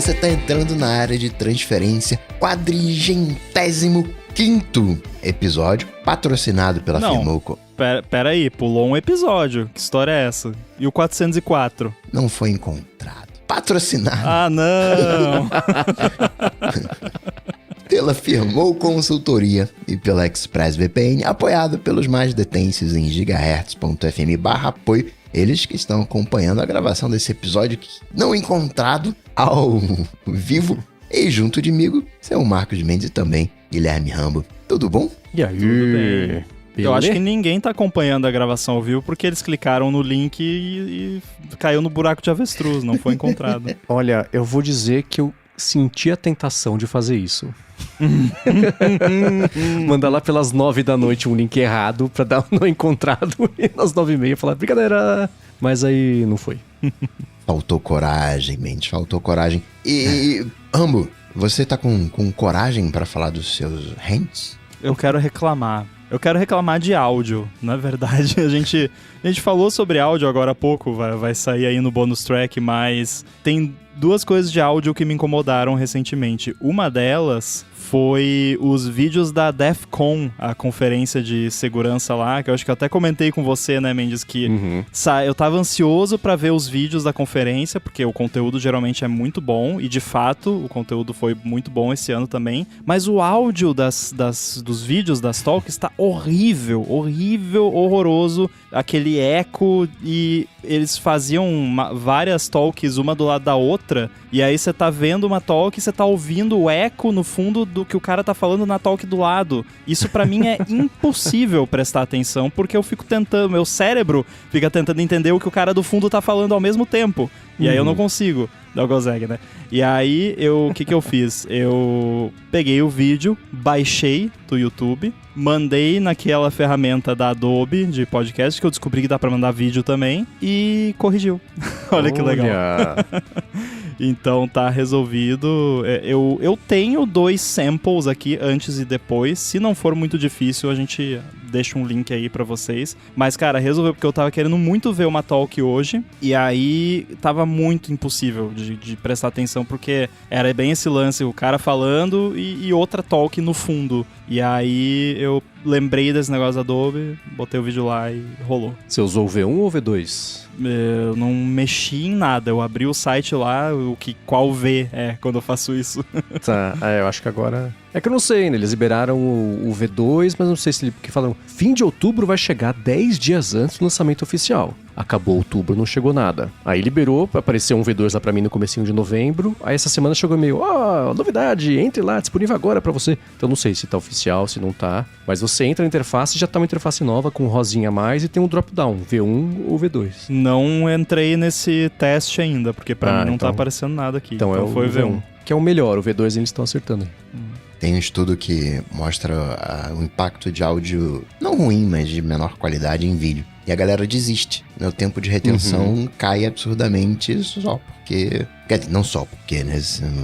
você tá entrando na área de transferência, 45º episódio, patrocinado pela Firmoco. Pera aí, pulou um episódio. Que história é essa? E o 404? Não foi encontrado. Patrocinado. Ah, não! Pela Firmou Consultoria e pela ExpressVPN, apoiado pelos mais detensos em gigahertz.fm/apoio. Eles que estão acompanhando a gravação desse episódio não encontrado ao vivo. E junto de mim, seu Marcos Mendes e também Guilherme Rambo. Tudo bom? E aí? Tudo bem. Eu acho que ninguém tá acompanhando a gravação ao vivo porque eles clicaram no link e caiu no buraco de avestruz, não foi encontrado. Olha, eu vou dizer que eu senti a tentação de fazer isso. Mandar lá pelas 9 da noite um link errado pra dar um não encontrado e nas 9h30 falar, brincadeira, mas aí não foi. Faltou coragem, Mendes, faltou coragem. E, Rambo, você tá com coragem pra falar dos seus rants? Eu quero reclamar de áudio. Na verdade, a gente falou sobre áudio agora há pouco, vai sair aí no bonus track, mas tem duas coisas de áudio que me incomodaram recentemente. Uma delas foi os vídeos da DEF CON, a conferência de segurança lá, que eu acho que eu até comentei com você, né, Mendes, que eu tava ansioso pra ver os vídeos da conferência, porque o conteúdo geralmente é muito bom, e de fato, o conteúdo foi muito bom esse ano também, mas o áudio dos vídeos, das talks, tá horrível, horroroso, aquele eco, e eles faziam várias talks uma do lado da outra, e aí você tá vendo uma talk e você tá ouvindo o eco no fundo do que o cara tá falando na talk do lado. Isso pra mim é impossível prestar atenção, porque eu fico tentando, meu cérebro fica tentando entender o que o cara do fundo tá falando ao mesmo tempo. E aí eu não consigo. Não consegue, né? E aí, o que eu fiz? Eu peguei o vídeo, baixei do YouTube, mandei naquela ferramenta da Adobe de podcast, que eu descobri que dá pra mandar vídeo também, e corrigiu. Olha que legal. Então tá resolvido. Eu tenho 2 samples aqui, antes e depois. Se não for muito difícil, a gente deixa um link aí pra vocês. Mas, cara, resolveu porque eu tava querendo muito ver uma talk hoje. E aí tava muito impossível de prestar atenção, porque era bem esse lance, o cara falando e outra talk no fundo. E aí eu lembrei desse negócio da Adobe, botei o vídeo lá e rolou. Você usou o V1 ou o V2? Eu não mexi em nada, eu abri o site lá, qual V é quando eu faço isso. Tá, eu acho que agora... É que eu não sei, né? Eles liberaram o V2, mas não sei se porque falaram, fim de outubro vai chegar 10 dias antes do lançamento oficial. Acabou outubro, não chegou nada. Aí liberou, apareceu um V2 lá pra mim no comecinho de novembro. Aí essa semana chegou meio, novidade, entre lá, disponível agora pra você. Então não sei se tá oficial, se não tá. Mas você entra na interface e já tá uma interface nova com um rosinha a mais e tem um drop-down, V1 ou V2. Não entrei nesse teste ainda, porque pra mim não tá aparecendo nada aqui. Então foi o V1. Que é o melhor, o V2 eles estão acertando aí. Tem um estudo que mostra o impacto de áudio, não ruim, mas de menor qualidade em vídeo. E a galera desiste, né? O tempo de retenção cai absurdamente só porque... Quer dizer, não só porque, né?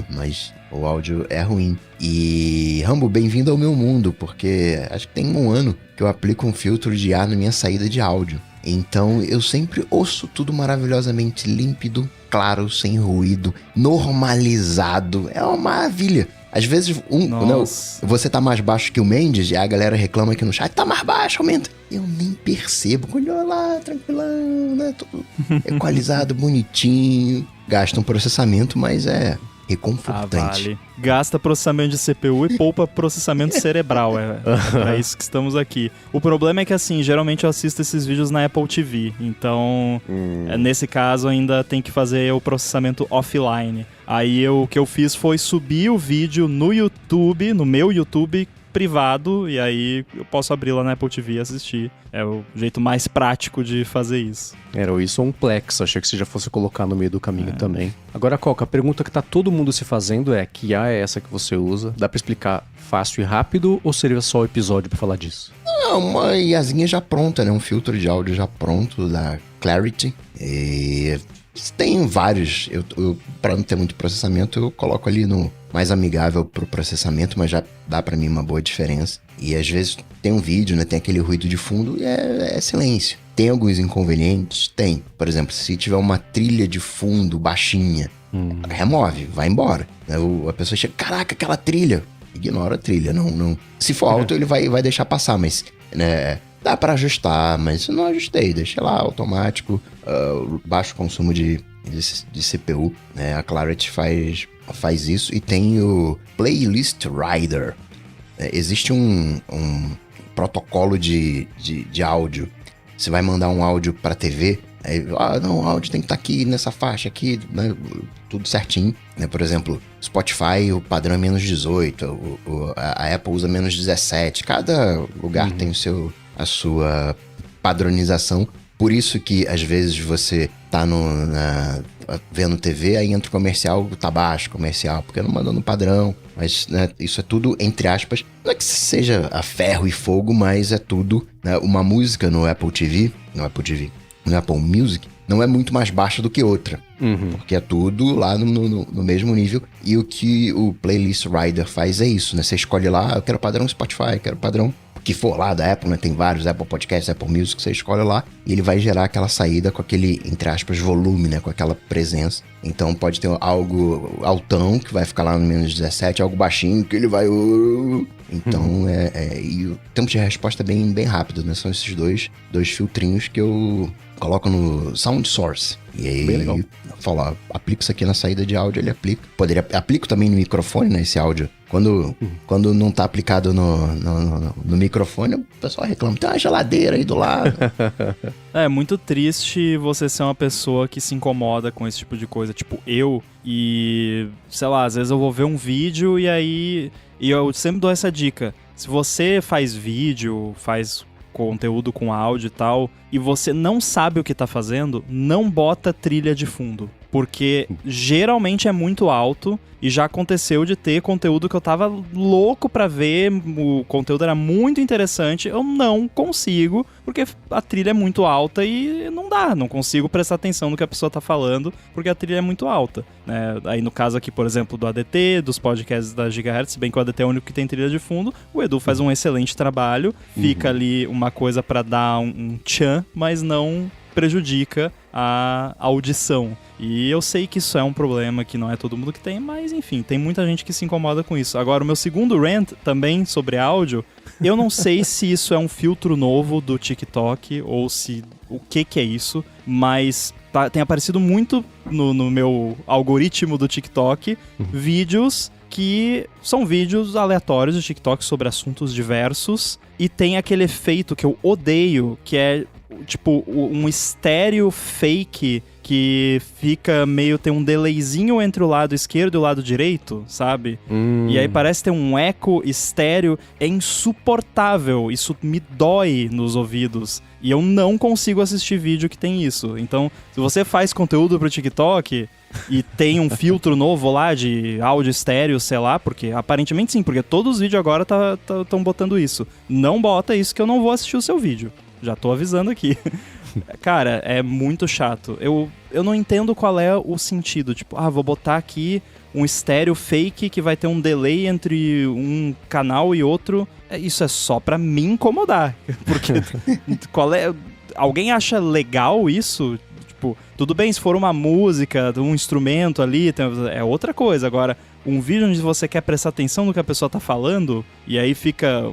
Mas o áudio é ruim. E, Rambo, bem-vindo ao meu mundo, porque acho que tem 1 ano que eu aplico um filtro de ar na minha saída de áudio. Então eu sempre ouço tudo maravilhosamente límpido, claro, sem ruído, normalizado. É uma maravilha. Às vezes, você tá mais baixo que o Mendes e a galera reclama aqui no chat, tá mais baixo, aumenta. Eu nem percebo. Olha lá, tranquilão, né? Tudo equalizado, bonitinho. Gasta um processamento, mas é reconfortante. Vale. Gasta processamento de CPU e poupa processamento cerebral. É pra isso que estamos aqui. O problema é que, assim, geralmente eu assisto esses vídeos na Apple TV. Então, nesse caso, ainda tem que fazer o processamento offline. Aí o que eu fiz foi subir o vídeo no YouTube, no meu YouTube privado, e aí eu posso abrir lá na Apple TV e assistir. É o jeito mais prático de fazer isso. Era isso ou um Plex, achei que você já fosse colocar no meio do caminho também. Agora, Coca, a pergunta que tá todo mundo se fazendo é, que IA é essa que você usa? Dá pra explicar fácil e rápido, ou seria só o episódio pra falar disso? Não, uma IAzinha já pronta, né? Um filtro de áudio já pronto da Clarity. E tem vários. Eu para não ter muito processamento, eu coloco ali no mais amigável pro processamento, mas já dá pra mim uma boa diferença. E às vezes tem um vídeo, né? Tem aquele ruído de fundo e é silêncio. Tem alguns inconvenientes? Tem. Por exemplo, se tiver uma trilha de fundo baixinha, remove, vai embora. A pessoa chega, caraca, aquela trilha. Ignora a trilha, não. Se for alto, ele vai deixar passar, mas né, dá pra ajustar, mas não ajustei, deixei lá, automático, baixo consumo de CPU, né? A Clarity faz isso e tem o Playlist Rider. Existe um protocolo de áudio. Você vai mandar um áudio pra TV, aí, não, o áudio tem que estar aqui nessa faixa aqui, né, tudo certinho, né? Por exemplo, Spotify, o padrão é menos 18, a Apple usa menos 17, cada lugar tem a sua padronização, por isso que às vezes você tá vendo TV, aí entra o comercial, tá baixo comercial, porque não mandou no padrão, mas né, isso é tudo, entre aspas, não é que seja a ferro e fogo, mas é tudo, né, uma música no Apple Music, não é muito mais baixa do que outra, porque é tudo lá no mesmo nível, e o que o Playlist Rider faz é isso, né, você escolhe lá, eu quero padrão Spotify, quero padrão que for lá da Apple, né? Tem vários Apple Podcasts, Apple Music, você escolhe lá e ele vai gerar aquela saída com aquele, entre aspas, volume, né? Com aquela presença. Então pode ter algo altão que vai ficar lá no menos 17, algo baixinho que ele vai... Então, e o tempo de resposta é bem rápido, né? São esses dois filtrinhos que eu coloco no Sound Source. E aí, eu falo, aplico isso aqui na saída de áudio, ele aplica. Aplico também no microfone, né? Esse áudio. Quando não tá aplicado no microfone, o pessoal reclama, tem uma geladeira aí do lado. É muito triste você ser uma pessoa que se incomoda com esse tipo de coisa. Tipo, e sei lá, às vezes eu vou ver um vídeo e eu sempre dou essa dica. Se você faz vídeo, faz conteúdo com áudio e tal, e você não sabe o que tá fazendo, não bota trilha de fundo. Porque geralmente é muito alto e já aconteceu de ter conteúdo que eu tava louco pra ver, o conteúdo era muito interessante, eu não consigo, porque a trilha é muito alta e não consigo prestar atenção no que a pessoa tá falando, porque a trilha é muito alta, né? Aí no caso aqui, por exemplo, do ADT, dos podcasts da Gigahertz, se bem que o ADT é o único que tem trilha de fundo, o Edu faz um excelente trabalho, fica ali uma coisa pra dar um tchan, mas não prejudica a audição. E eu sei que isso é um problema que não é todo mundo que tem, mas enfim, tem muita gente que se incomoda com isso. Agora, o meu segundo rant também sobre áudio, eu não sei se isso é um filtro novo do TikTok ou se o que é isso, mas tem aparecido muito no meu algoritmo do TikTok vídeos que são vídeos aleatórios do TikTok sobre assuntos diversos e tem aquele efeito que eu odeio, que é tipo um estéreo fake que fica meio, tem um delayzinho entre o lado esquerdo e o lado direito, sabe? E aí parece ter um eco estéreo, é insuportável, isso me dói nos ouvidos. E eu não consigo assistir vídeo que tem isso. Então, se você faz conteúdo pro TikTok e tem um filtro novo lá de áudio estéreo, sei lá, porque aparentemente sim, porque todos os vídeos agora estão botando isso. Não bota isso que eu não vou assistir o seu vídeo. Já tô avisando aqui. Cara, é muito chato. Eu não entendo qual é o sentido. Tipo, vou botar aqui um estéreo fake que vai ter um delay entre um canal e outro. Isso é só pra me incomodar. Porque alguém acha legal isso? Tipo, tudo bem se for uma música, um instrumento ali, é outra coisa. Agora, um vídeo onde você quer prestar atenção no que a pessoa tá falando, e aí fica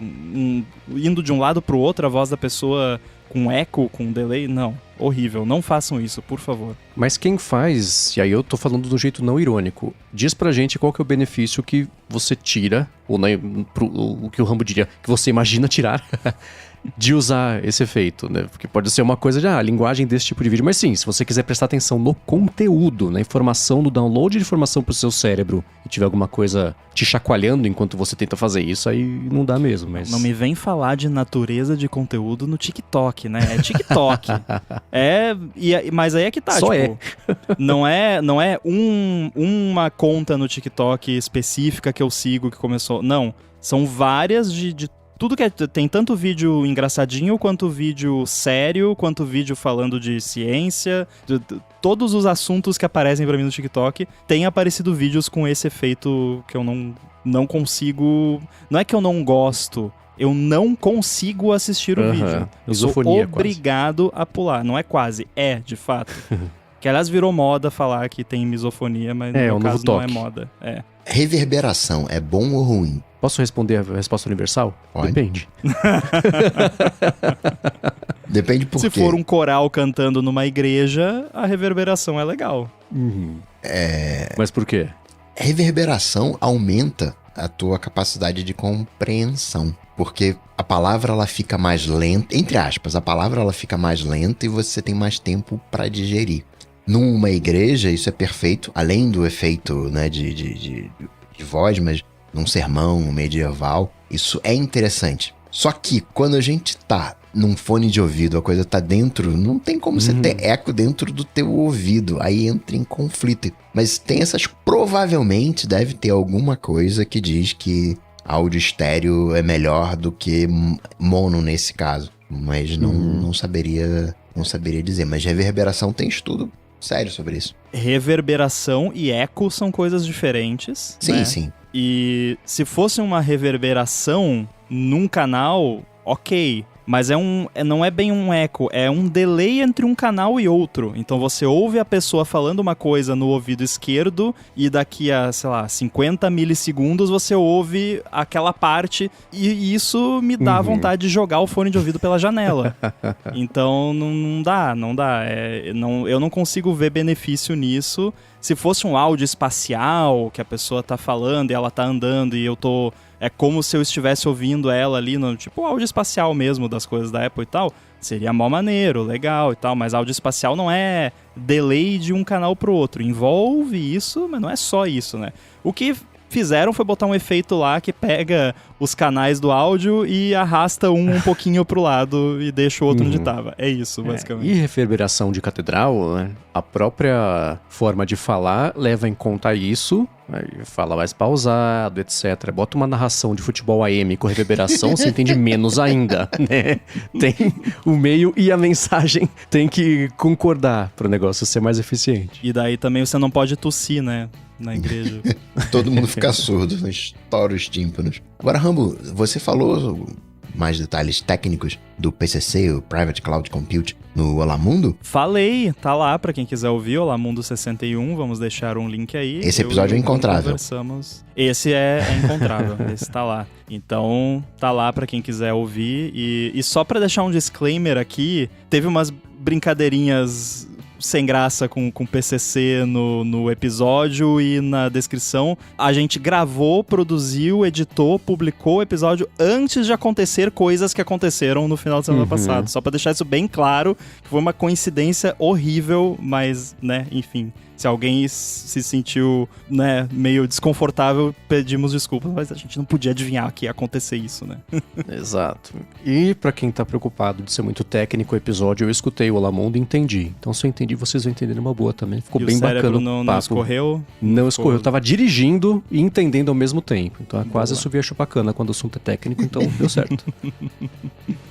indo de um lado pro outro, a voz da pessoa com eco, com delay, não. Horrível, não façam isso, por favor. Mas quem faz, e aí eu tô falando de um jeito não irônico, diz pra gente qual que é o benefício que você tira, ou o que o Rambo diria, que você imagina tirar de usar esse efeito, né? Porque pode ser uma coisa de a linguagem desse tipo de vídeo, mas sim, se você quiser prestar atenção no conteúdo, na informação, no download de informação pro seu cérebro, e tiver alguma coisa te chacoalhando enquanto você tenta fazer isso, aí não dá mesmo, mas... Não me vem falar de natureza de conteúdo no TikTok, né? É TikTok. Mas aí é que tá, só tipo... Não é uma conta no TikTok específica que eu sigo que começou... Não, são várias de tudo que tem tanto vídeo engraçadinho, quanto vídeo sério, quanto vídeo falando de ciência. Todos os assuntos que aparecem pra mim no TikTok, tem aparecido vídeos com esse efeito que eu não consigo... Não é que eu não gosto, eu não consigo assistir o vídeo. Eu sou obrigado a pular. Não é quase, é de fato. Que, aliás, virou moda falar que tem misofonia, mas no caso não é moda. Reverberação é bom ou ruim? Posso responder a resposta universal? Pode. Depende. Depende por quê. Se for um coral cantando numa igreja, a reverberação é legal. Mas por quê? Reverberação aumenta a tua capacidade de compreensão. Porque a palavra ela fica mais lenta, entre aspas, a palavra ela fica mais lenta e você tem mais tempo para digerir. Numa igreja, isso é perfeito, além do efeito, né, de voz, mas num sermão medieval, isso é interessante. Só que quando a gente tá num fone de ouvido, a coisa tá dentro, não tem como você ter eco dentro do teu ouvido, aí entra em conflito. Mas tem provavelmente deve ter alguma coisa que diz que áudio estéreo é melhor do que mono nesse caso. Mas não saberia dizer. Mas reverberação tem estudo sério sobre isso. Reverberação e eco são coisas diferentes. Sim, né? sim. E se fosse uma reverberação num canal, ok. Mas não é bem um eco, é um delay entre um canal e outro. Então você ouve a pessoa falando uma coisa no ouvido esquerdo e daqui a, 50 milissegundos você ouve aquela parte e isso me dá vontade de jogar o fone de ouvido pela janela. Então não dá. Eu não consigo ver benefício nisso. Se fosse um áudio espacial, que a pessoa tá falando e ela tá andando e eu tô... É como se eu estivesse ouvindo ela ali, no tipo áudio espacial mesmo das coisas da Apple e tal. Seria mó maneiro, legal e tal, mas áudio espacial não é delay de um canal pro outro. Envolve isso, mas não é só isso, né? O que fizeram foi botar um efeito lá que pega os canais do áudio e arrasta um pouquinho pro lado e deixa o outro onde tava. É isso, basicamente. E reverberação de catedral, né? A própria forma de falar leva em conta isso, aí fala mais pausado, etc. Bota uma narração de futebol AM com reverberação, você entende menos ainda, né? Tem o meio e a mensagem tem que concordar pro negócio ser mais eficiente. E daí também você não pode tossir, né? Na igreja. Todo mundo fica surdo, estoura os tímpanos. Agora, Rambo, você falou mais detalhes técnicos do PCC, o Private Cloud Compute, no Olamundo? Falei, tá lá pra quem quiser ouvir, Olamundo 61, vamos deixar um link aí. Esse episódio é encontrável. Esse é encontrável, esse tá lá. Então, tá lá pra quem quiser ouvir. E só pra deixar um disclaimer aqui, teve umas brincadeirinhas sem graça com PCC no episódio e na descrição. A gente gravou, produziu, editou, publicou o episódio antes de acontecer coisas que aconteceram no final de semana passado. Só pra deixar isso bem claro, que foi uma coincidência horrível, mas, né, enfim... Se alguém se sentiu, né, meio desconfortável, pedimos desculpas, mas a gente não podia adivinhar que ia acontecer isso, né? Exato. E pra quem tá preocupado de ser muito técnico o episódio, eu escutei o Olamundo e entendi. Então se eu entendi, vocês vão entender numa boa também. Ficou bem bacana o papo. Não escorreu? Não escorreu. Eu tava dirigindo e entendendo ao mesmo tempo. Então é quase subir a chupacana quando o assunto é técnico, então deu certo.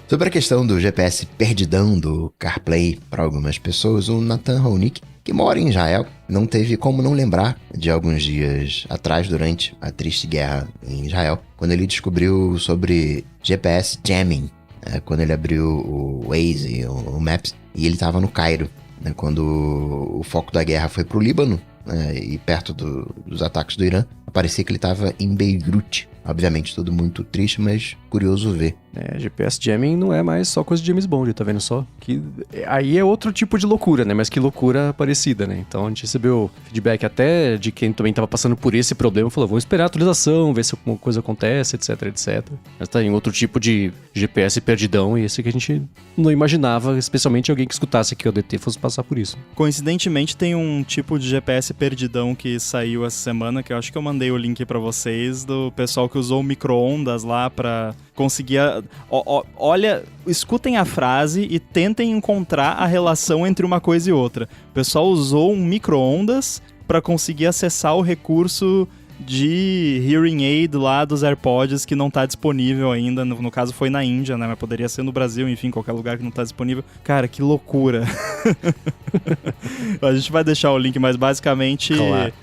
Sobre a questão do GPS perdidão do CarPlay para algumas pessoas, o Nathan Hounick, que mora em Israel, não teve como não lembrar de alguns dias atrás, durante a triste guerra em Israel, quando ele descobriu sobre GPS jamming, quando ele abriu o Waze, o Maps, e ele estava no Cairo, né, quando o foco da guerra foi para o Líbano, e perto dos ataques do Irã, parecia que ele estava em Beirute. Obviamente tudo muito triste, mas curioso ver. GPS jamming não é mais só coisa de James Bond, tá vendo só? Que aí é outro tipo de loucura, né? Mas que loucura parecida, né? Então a gente recebeu feedback até de quem também tava passando por esse problema, falou, vamos esperar a atualização, ver se alguma coisa acontece, etc, etc. Mas tá em outro tipo de GPS perdidão, e esse que a gente não imaginava, especialmente alguém que escutasse aqui o DT fosse passar por isso. Coincidentemente tem um tipo de GPS perdidão que saiu essa semana, que eu acho que eu mandei o link pra vocês, do pessoal que usou micro-ondas lá pra conseguir... Olha, escutem a frase e tentem encontrar a relação entre uma coisa e outra. O pessoal usou um micro-ondas pra conseguir acessar o recurso de hearing aid lá dos AirPods que não tá disponível ainda. No caso foi na Índia, né? Mas poderia ser no Brasil, enfim, qualquer lugar que não tá disponível. Cara, que loucura. A gente vai deixar o link, mas basicamente... Claro.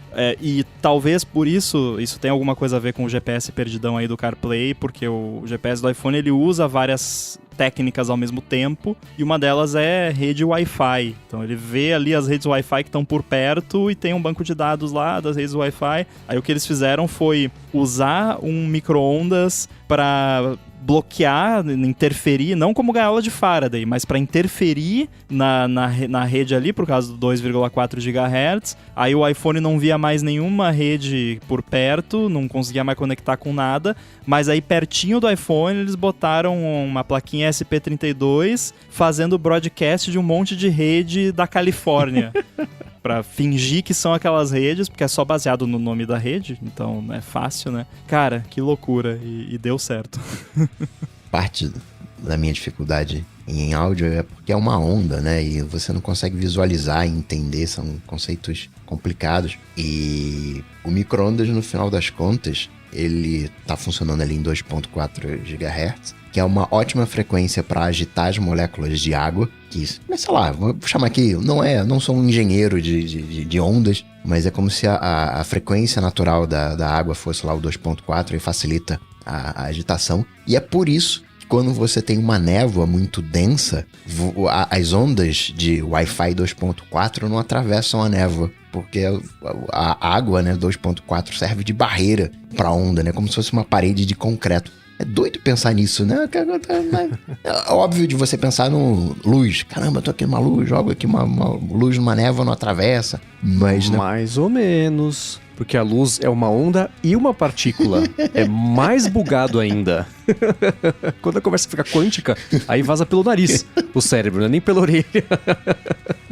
E talvez por isso tem alguma coisa a ver com o GPS perdidão aí do CarPlay, porque o GPS do iPhone ele usa várias técnicas ao mesmo tempo, e uma delas é rede Wi-Fi. Então ele vê ali as redes Wi-Fi que estão por perto e tem um banco de dados lá das redes Wi-Fi. Aí o que eles fizeram foi usar um micro-ondas para bloquear, interferir, não como gaiola de Faraday, mas para interferir na rede ali, por causa do 2,4 GHz. Aí o iPhone não via mais nenhuma rede por perto, não conseguia mais conectar com nada, mas aí pertinho do iPhone eles botaram uma plaquinha SP32 fazendo broadcast de um monte de rede da Califórnia. Pra fingir que são aquelas redes, porque é só baseado no nome da rede, então é fácil, né? Cara, que loucura, e deu certo. Parte da minha dificuldade em áudio é porque é uma onda, né? E você não consegue visualizar e entender, são conceitos complicados. E o micro-ondas, no final das contas, ele tá funcionando ali em 2.4 GHz, que é uma ótima frequência para agitar as moléculas de água, que, sei lá, vou chamar aqui, não sou um engenheiro de ondas, mas é como se a frequência natural da água fosse lá o 2.4 e facilita a agitação. E é por isso que quando você tem uma névoa muito densa, as ondas de Wi-Fi 2.4 não atravessam a névoa, porque a água, né, 2.4 serve de barreira para a onda, né, como se fosse uma parede de concreto. É doido pensar nisso, né? É óbvio de você pensar no luz. Caramba, tô aqui numa luz, jogo aqui uma luz numa névoa, não atravessa. Mas, mais ou menos. Porque a luz é uma onda e uma partícula. É mais bugado ainda. Quando a conversa fica quântica, aí vaza pelo nariz o cérebro, né? Nem pela orelha.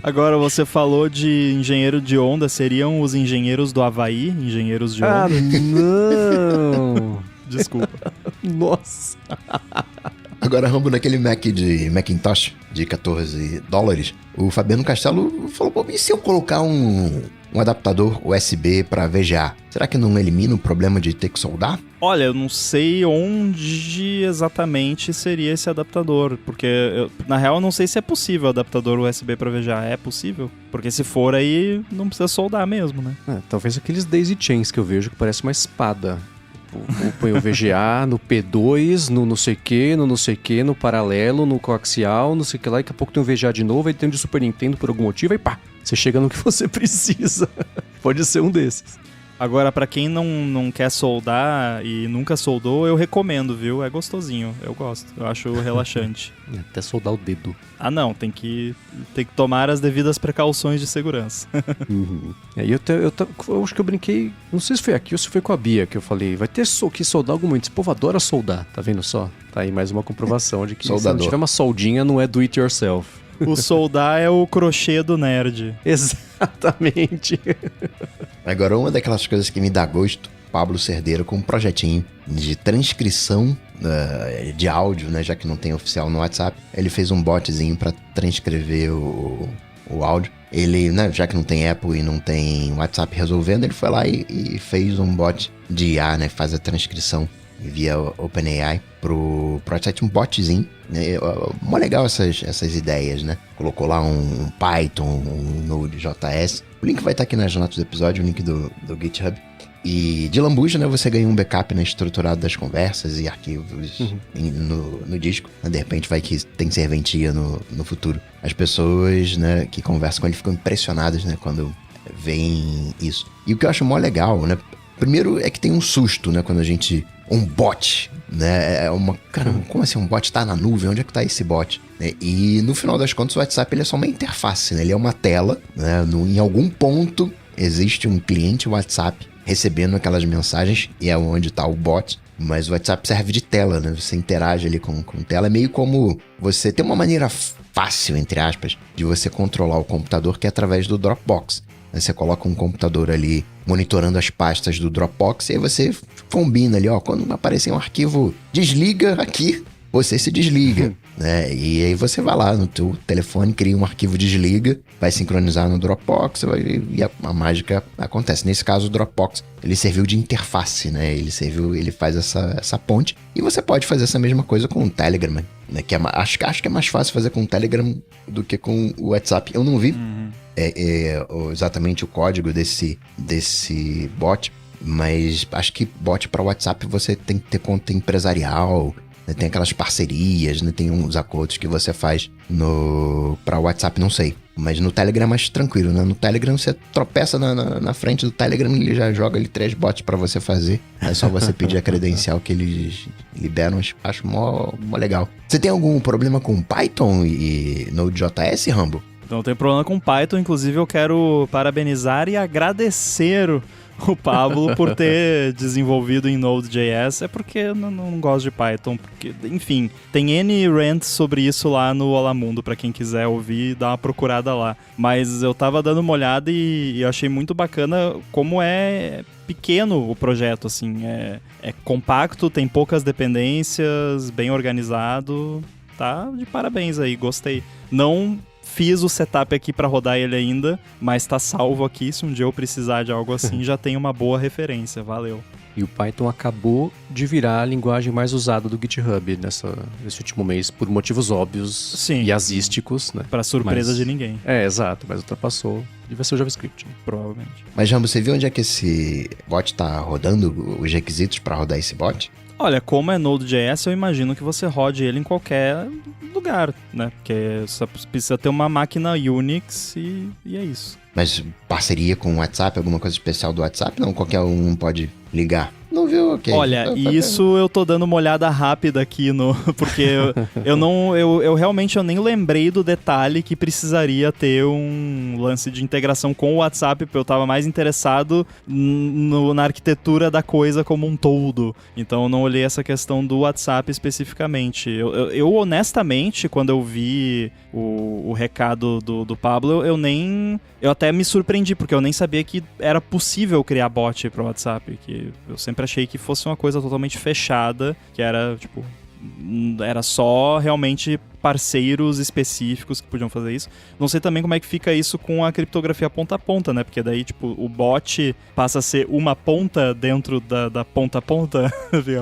Agora, você falou de engenheiro de onda, seriam os engenheiros do Havaí, engenheiros de onda? Ah, não! Desculpa. Nossa. Agora, Rambo, naquele Macintosh de $14, o Fabiano Castelo falou, pô, e se eu colocar um adaptador USB para VGA? Será que não elimina o problema de ter que soldar? Olha, eu não sei onde exatamente seria esse adaptador, porque na real eu não sei se é possível adaptador USB para VGA. É possível? Porque se for aí, não precisa soldar mesmo, né? Talvez aqueles daisy chains que eu vejo que parece uma espada. Põe o VGA no P2, no não sei o que, no paralelo, no coaxial, não sei o que lá, e daqui a pouco tem o VGA de novo, aí tem o de Super Nintendo por algum motivo, aí pá, você chega no que você precisa. Pode ser um desses. Agora, pra quem não quer soldar e nunca soldou, eu recomendo, viu? É gostosinho, eu gosto, eu acho relaxante. Até soldar o dedo. Ah, não, tem que tomar as devidas precauções de segurança. Uhum. Eu acho que eu brinquei, não sei se foi aqui ou se foi com a Bia, que eu falei, vai ter que soldar algum momento. Esse povo adora soldar, tá vendo só? Tá aí mais uma comprovação de que se não tiver uma soldinha, não é do it yourself. O soldar é o crochê do nerd. Exatamente. Agora, uma daquelas coisas que me dá gosto, Pablo Cerdeira com um projetinho de transcrição de áudio, né? Já que não tem oficial no WhatsApp. Ele fez um botzinho para transcrever o áudio. Ele, né, já que não tem Apple e não tem WhatsApp resolvendo, ele foi lá e fez um bot de IA, né? Faz a transcrição via OpenAI pro WhatsApp, um botzinho, né? Mó legal essas ideias, né? Colocou lá um Python, um Node.js. O link vai estar aqui nas notas do episódio, o link do GitHub. E de lambuja, né, você ganha um backup, né, estruturado das conversas e arquivos no disco. De repente vai que tem serventia no futuro. As pessoas, né, que conversam com ele ficam impressionadas, né, quando veem isso. E o que eu acho mó legal, né, primeiro é que tem um susto, né, quando a gente... Um bot, né? Caramba, como assim um bot tá na nuvem? Onde é que tá esse bot? E no final das contas o WhatsApp ele é só uma interface, né? Ele é uma tela, né? Em algum ponto existe um cliente WhatsApp recebendo aquelas mensagens e é onde tá o bot. Mas o WhatsApp serve de tela, né? Você interage ali com tela. É meio como você tem uma maneira fácil, entre aspas, de você controlar o computador que é através do Dropbox. Você coloca um computador ali monitorando as pastas do Dropbox e aí você combina ali, ó, quando aparecer um arquivo, desliga aqui, você se desliga, né? E aí você vai lá no teu telefone, cria um arquivo, desliga, vai sincronizar no Dropbox e a mágica acontece. Nesse caso, o Dropbox, ele serviu de interface, né? Ele faz essa ponte e você pode fazer essa mesma coisa com o Telegram, né? Que acho que é mais fácil fazer com o Telegram do que com o WhatsApp. Eu não vi exatamente o código desse bot, mas acho que bot para WhatsApp você tem que ter conta empresarial, né? Tem aquelas parcerias, né? Tem uns acordos que você faz para WhatsApp, não sei. Mas no Telegram é mais tranquilo, né? No Telegram você tropeça na frente do Telegram e ele já joga ali 3 bots pra você fazer. É só você pedir a credencial que eles liberam. Acho mó legal. Você tem algum problema com Python e Node.js, Rambo? Não tem problema com Python, inclusive eu quero parabenizar e agradecer o Pablo por ter desenvolvido em Node.js. É porque eu não gosto de Python, porque, enfim, tem N rants sobre isso lá no Olá Mundo, pra quem quiser ouvir, dá uma procurada lá. Mas eu tava dando uma olhada e eu achei muito bacana como é pequeno o projeto, assim, é compacto, tem poucas dependências, bem organizado, tá de parabéns aí, gostei. Não fiz o setup aqui pra rodar ele ainda, mas tá salvo aqui. Se um dia eu precisar de algo assim, já tem uma boa referência. Valeu. E o Python acabou de virar a linguagem mais usada do GitHub nesse último mês, por motivos óbvios. Sim. E asísticos, né? Pra surpresa de ninguém. Exato, mas ultrapassou. Devia ser o JavaScript, né? Provavelmente. Mas, Jambo, você viu onde é que esse bot tá rodando, os requisitos pra rodar esse bot? Olha, como é Node.js, eu imagino que você rode ele em qualquer lugar, né? Porque só precisa ter uma máquina Unix e é isso. Mas parceria com o WhatsApp, alguma coisa especial do WhatsApp? Não, qualquer um pode ligar. Não viu? Ok. Olha, isso eu tô dando uma olhada rápida aqui porque eu realmente nem lembrei do detalhe que precisaria ter um lance de integração com o WhatsApp, porque eu tava mais interessado na arquitetura da coisa como um todo. Então eu não olhei essa questão do WhatsApp especificamente. Eu honestamente, quando eu vi o recado do Pablo, eu até me surpreendi, porque eu nem sabia que era possível criar bot para o WhatsApp, que eu sempre achei que fosse uma coisa totalmente fechada, que era, tipo, era só realmente parceiros específicos que podiam fazer isso. Não sei também como é que fica isso com a criptografia ponta a ponta, né? Porque daí, tipo, o bot passa a ser uma ponta dentro da ponta a ponta,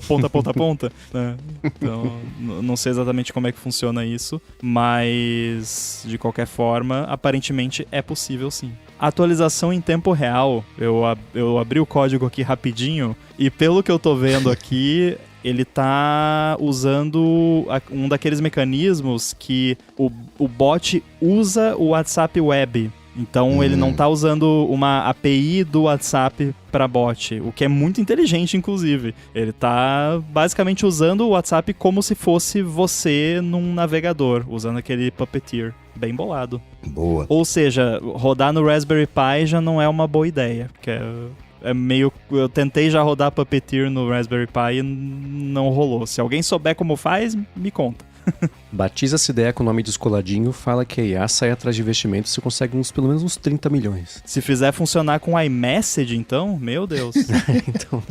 ponta a ponta, né? Então, não sei exatamente como é que funciona isso, mas, de qualquer forma, aparentemente é possível sim. Atualização em tempo real, eu abri o código aqui rapidinho e pelo que eu tô vendo aqui, ele tá usando um daqueles mecanismos que o bot usa o WhatsApp Web. Então ele não tá usando uma API do WhatsApp para bot, o que é muito inteligente, inclusive. Ele tá basicamente usando o WhatsApp como se fosse você num navegador, usando aquele Puppeteer. Bem bolado. Boa. Ou seja, rodar no Raspberry Pi já não é uma boa ideia, porque eu tentei já rodar Puppeteer no Raspberry Pi e não rolou. Se alguém souber como faz, me conta. Batiza essa ideia com o nome descoladinho, fala que a IA sai atrás de investimentos e você consegue pelo menos uns 30 milhões. Se fizer funcionar com iMessage, então, meu Deus. Então,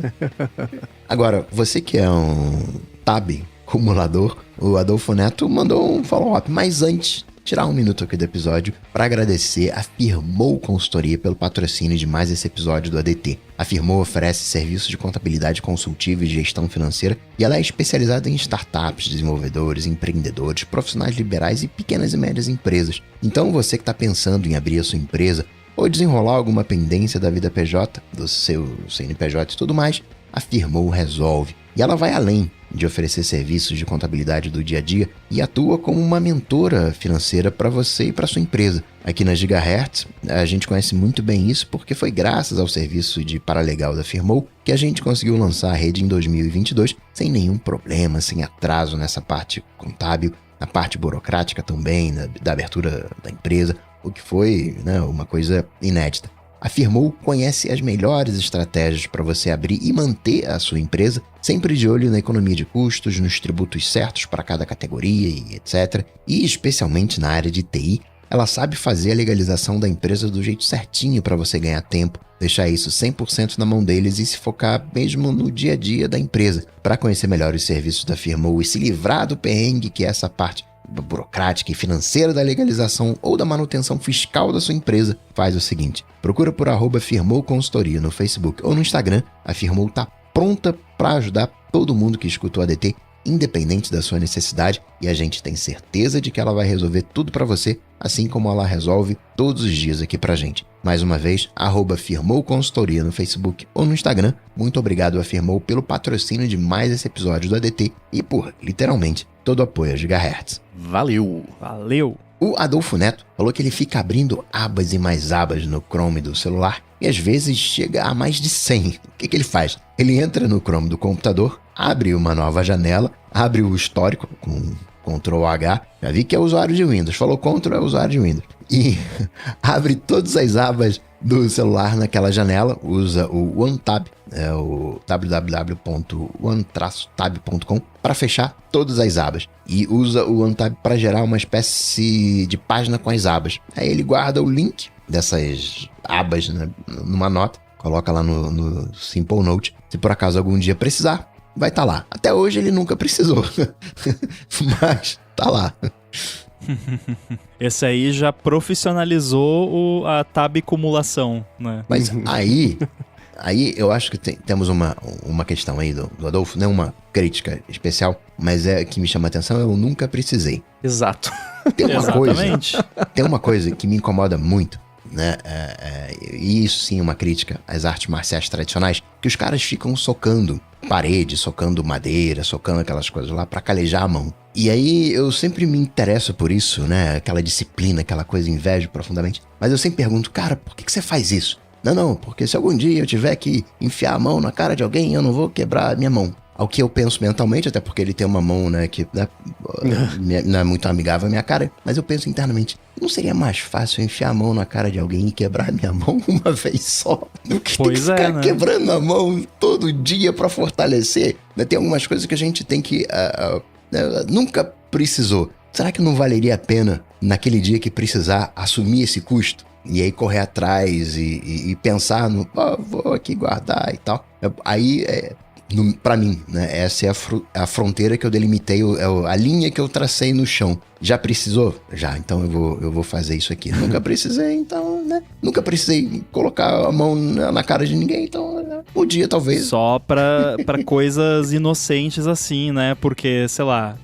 Agora, você que é um tab acumulador, o Adolfo Neto mandou um follow-up, mas antes, tirar um minuto aqui do episódio para agradecer a Firmou Consultoria pelo patrocínio de mais esse episódio do ADT. A Firmou oferece serviços de contabilidade consultiva e gestão financeira e ela é especializada em startups, desenvolvedores, empreendedores, profissionais liberais e pequenas e médias empresas. Então você que está pensando em abrir a sua empresa ou desenrolar alguma pendência da vida PJ, do seu CNPJ e tudo mais, a Firmou resolve. E ela vai além de oferecer serviços de contabilidade do dia a dia e atua como uma mentora financeira para você e para sua empresa. Aqui na Gigahertz, a gente conhece muito bem isso porque foi graças ao serviço de paralegal da Firmou que a gente conseguiu lançar a rede em 2022 sem nenhum problema, sem atraso nessa parte contábil, na parte burocrática também, da abertura da empresa, o que foi, né, uma coisa inédita. A Firmou conhece as melhores estratégias para você abrir e manter a sua empresa, sempre de olho na economia de custos, nos tributos certos para cada categoria e etc. E especialmente na área de TI, ela sabe fazer a legalização da empresa do jeito certinho para você ganhar tempo, deixar isso 100% na mão deles e se focar mesmo no dia a dia da empresa. Para conhecer melhor os serviços da Firmou e se livrar do perrengue que é essa parte burocrática e financeira da legalização ou da manutenção fiscal da sua empresa, faz o seguinte: procura por @Firmou Consultoria no Facebook ou no Instagram. A Firmou tá pronta para ajudar todo mundo que escuta o ADT independente da sua necessidade, e a gente tem certeza de que ela vai resolver tudo para você, assim como ela resolve todos os dias aqui pra gente. Mais uma vez, @Firmou Consultoria no Facebook ou no Instagram. Muito obrigado a Firmou pelo patrocínio de mais esse episódio do ADT e por, literalmente, todo o apoio a Gigahertz. Valeu! Valeu! O Adolfo Neto falou que ele fica abrindo abas e mais abas no Chrome do celular e às vezes chega a mais de 100. O que ele faz? Ele entra no Chrome do computador, abre uma nova janela, abre o histórico com Ctrl H, já vi que é usuário de Windows, falou Ctrl é usuário de Windows, e abre todas as abas do celular naquela janela, usa o OneTab, o www.one-tab.com para fechar todas as abas e usa o OneTab para gerar uma espécie de página com as abas. Aí ele guarda o link dessas abas, né, numa nota, coloca lá no Simple Note, se por acaso algum dia precisar, vai estar lá. Até hoje ele nunca precisou, mas tá lá. Esse aí já profissionalizou a tab-cumulação, né? Mas aí eu acho que temos uma questão aí do Adolfo, não uma crítica especial, mas é que me chama a atenção, eu nunca precisei. Exato. Tem Exatamente. Uma coisa que me incomoda muito, né? E isso sim é uma crítica às artes marciais tradicionais, que os caras ficam socando parede, socando madeira, socando aquelas coisas lá pra calejar a mão. E aí eu sempre me interesso por isso, né? Aquela disciplina, aquela coisa, invejo profundamente. Mas eu sempre pergunto, cara, por que você faz isso? Não, porque se algum dia eu tiver que enfiar a mão na cara de alguém, eu não vou quebrar a minha mão. Ao que eu penso mentalmente, até porque ele tem uma mão, né, que né, não é muito amigável à minha cara, mas eu penso internamente, não seria mais fácil enfiar a mão na cara de alguém e quebrar a minha mão uma vez só? Do que tem que ficar né? quebrando a mão todo dia pra fortalecer? Tem algumas coisas que a gente tem que... nunca precisou. Será que não valeria a pena, naquele dia que precisar, assumir esse custo? E aí correr atrás e pensar no... vou aqui guardar e tal. Aí... pra mim, né? Essa é a fronteira que eu delimitei, a linha que eu tracei no chão. Já precisou? Já, então eu vou fazer isso aqui. Nunca precisei, então, né? Nunca precisei colocar a mão na cara de ninguém, então, né? Um dia talvez. Só pra coisas inocentes assim, né? Porque, sei lá...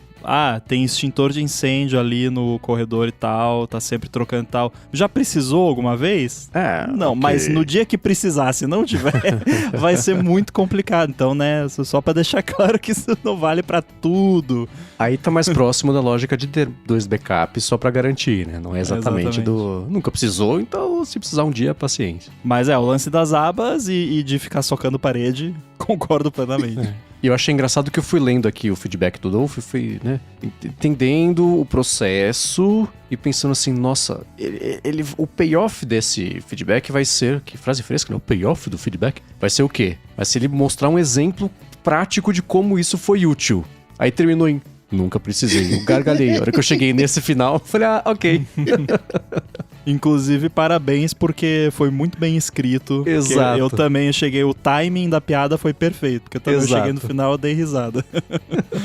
tem extintor de incêndio ali no corredor e tal, tá sempre trocando e tal. Já precisou alguma vez? Não, okay. Mas no dia que precisar, se não tiver, vai ser muito complicado. Então, né, só pra deixar claro que isso não vale pra tudo. Aí tá mais próximo da lógica de ter 2 backups só pra garantir, né? Não é exatamente do... Nunca precisou, então se precisar um dia, paciência. Mas o lance das abas e de ficar socando parede, concordo plenamente. E eu achei engraçado que eu fui lendo aqui o feedback do Adolfo e fui, né, entendendo o processo e pensando assim, nossa, o payoff desse feedback vai ser, que frase fresca, né? O payoff do feedback vai ser o quê? Vai ser ele mostrar um exemplo prático de como isso foi útil. Aí terminou em, nunca precisei, eu gargalhei. A hora que eu cheguei nesse final, eu falei, ok. Inclusive, parabéns, porque foi muito bem escrito. Exato. Eu também cheguei, o timing da piada foi perfeito, porque eu também cheguei no final e dei risada.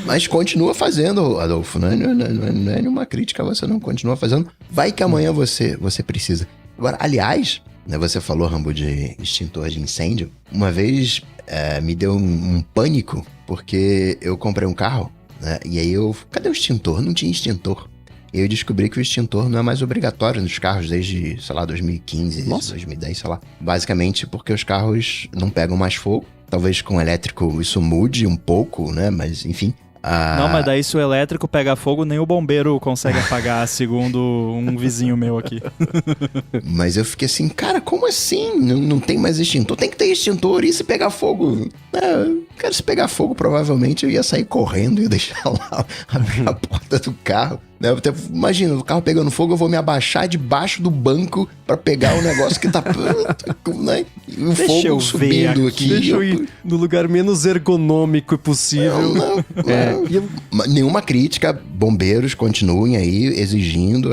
Mas continua fazendo, Adolfo, não é nenhuma crítica, você não continua fazendo. Vai que amanhã você precisa. Agora, aliás, né, você falou, Rambo, de extintor de incêndio. Uma vez me deu um pânico, porque eu comprei um carro, né, e aí cadê o extintor? Não tinha extintor. E eu descobri que o extintor não é mais obrigatório nos carros desde, sei lá, 2015, Nossa. 2010, sei lá. Basicamente porque os carros não pegam mais fogo. Talvez com elétrico isso mude um pouco, né? Mas, enfim... Não, mas daí se o elétrico pega fogo, nem o bombeiro consegue apagar, segundo um vizinho meu aqui. Mas eu fiquei assim, cara, como assim? Não tem mais extintor? Tem que ter extintor, e se pegar fogo? Cara, se pegar fogo, provavelmente eu ia sair correndo e deixar lá, abrir a porta do carro. Né? Imagina, o carro pegando fogo, eu vou me abaixar debaixo do banco pra pegar o negócio que tá... né? E o Deixa fogo subindo aqui. Deixa eu ir no lugar menos ergonômico possível. Não. Nenhuma crítica, bombeiros continuem aí exigindo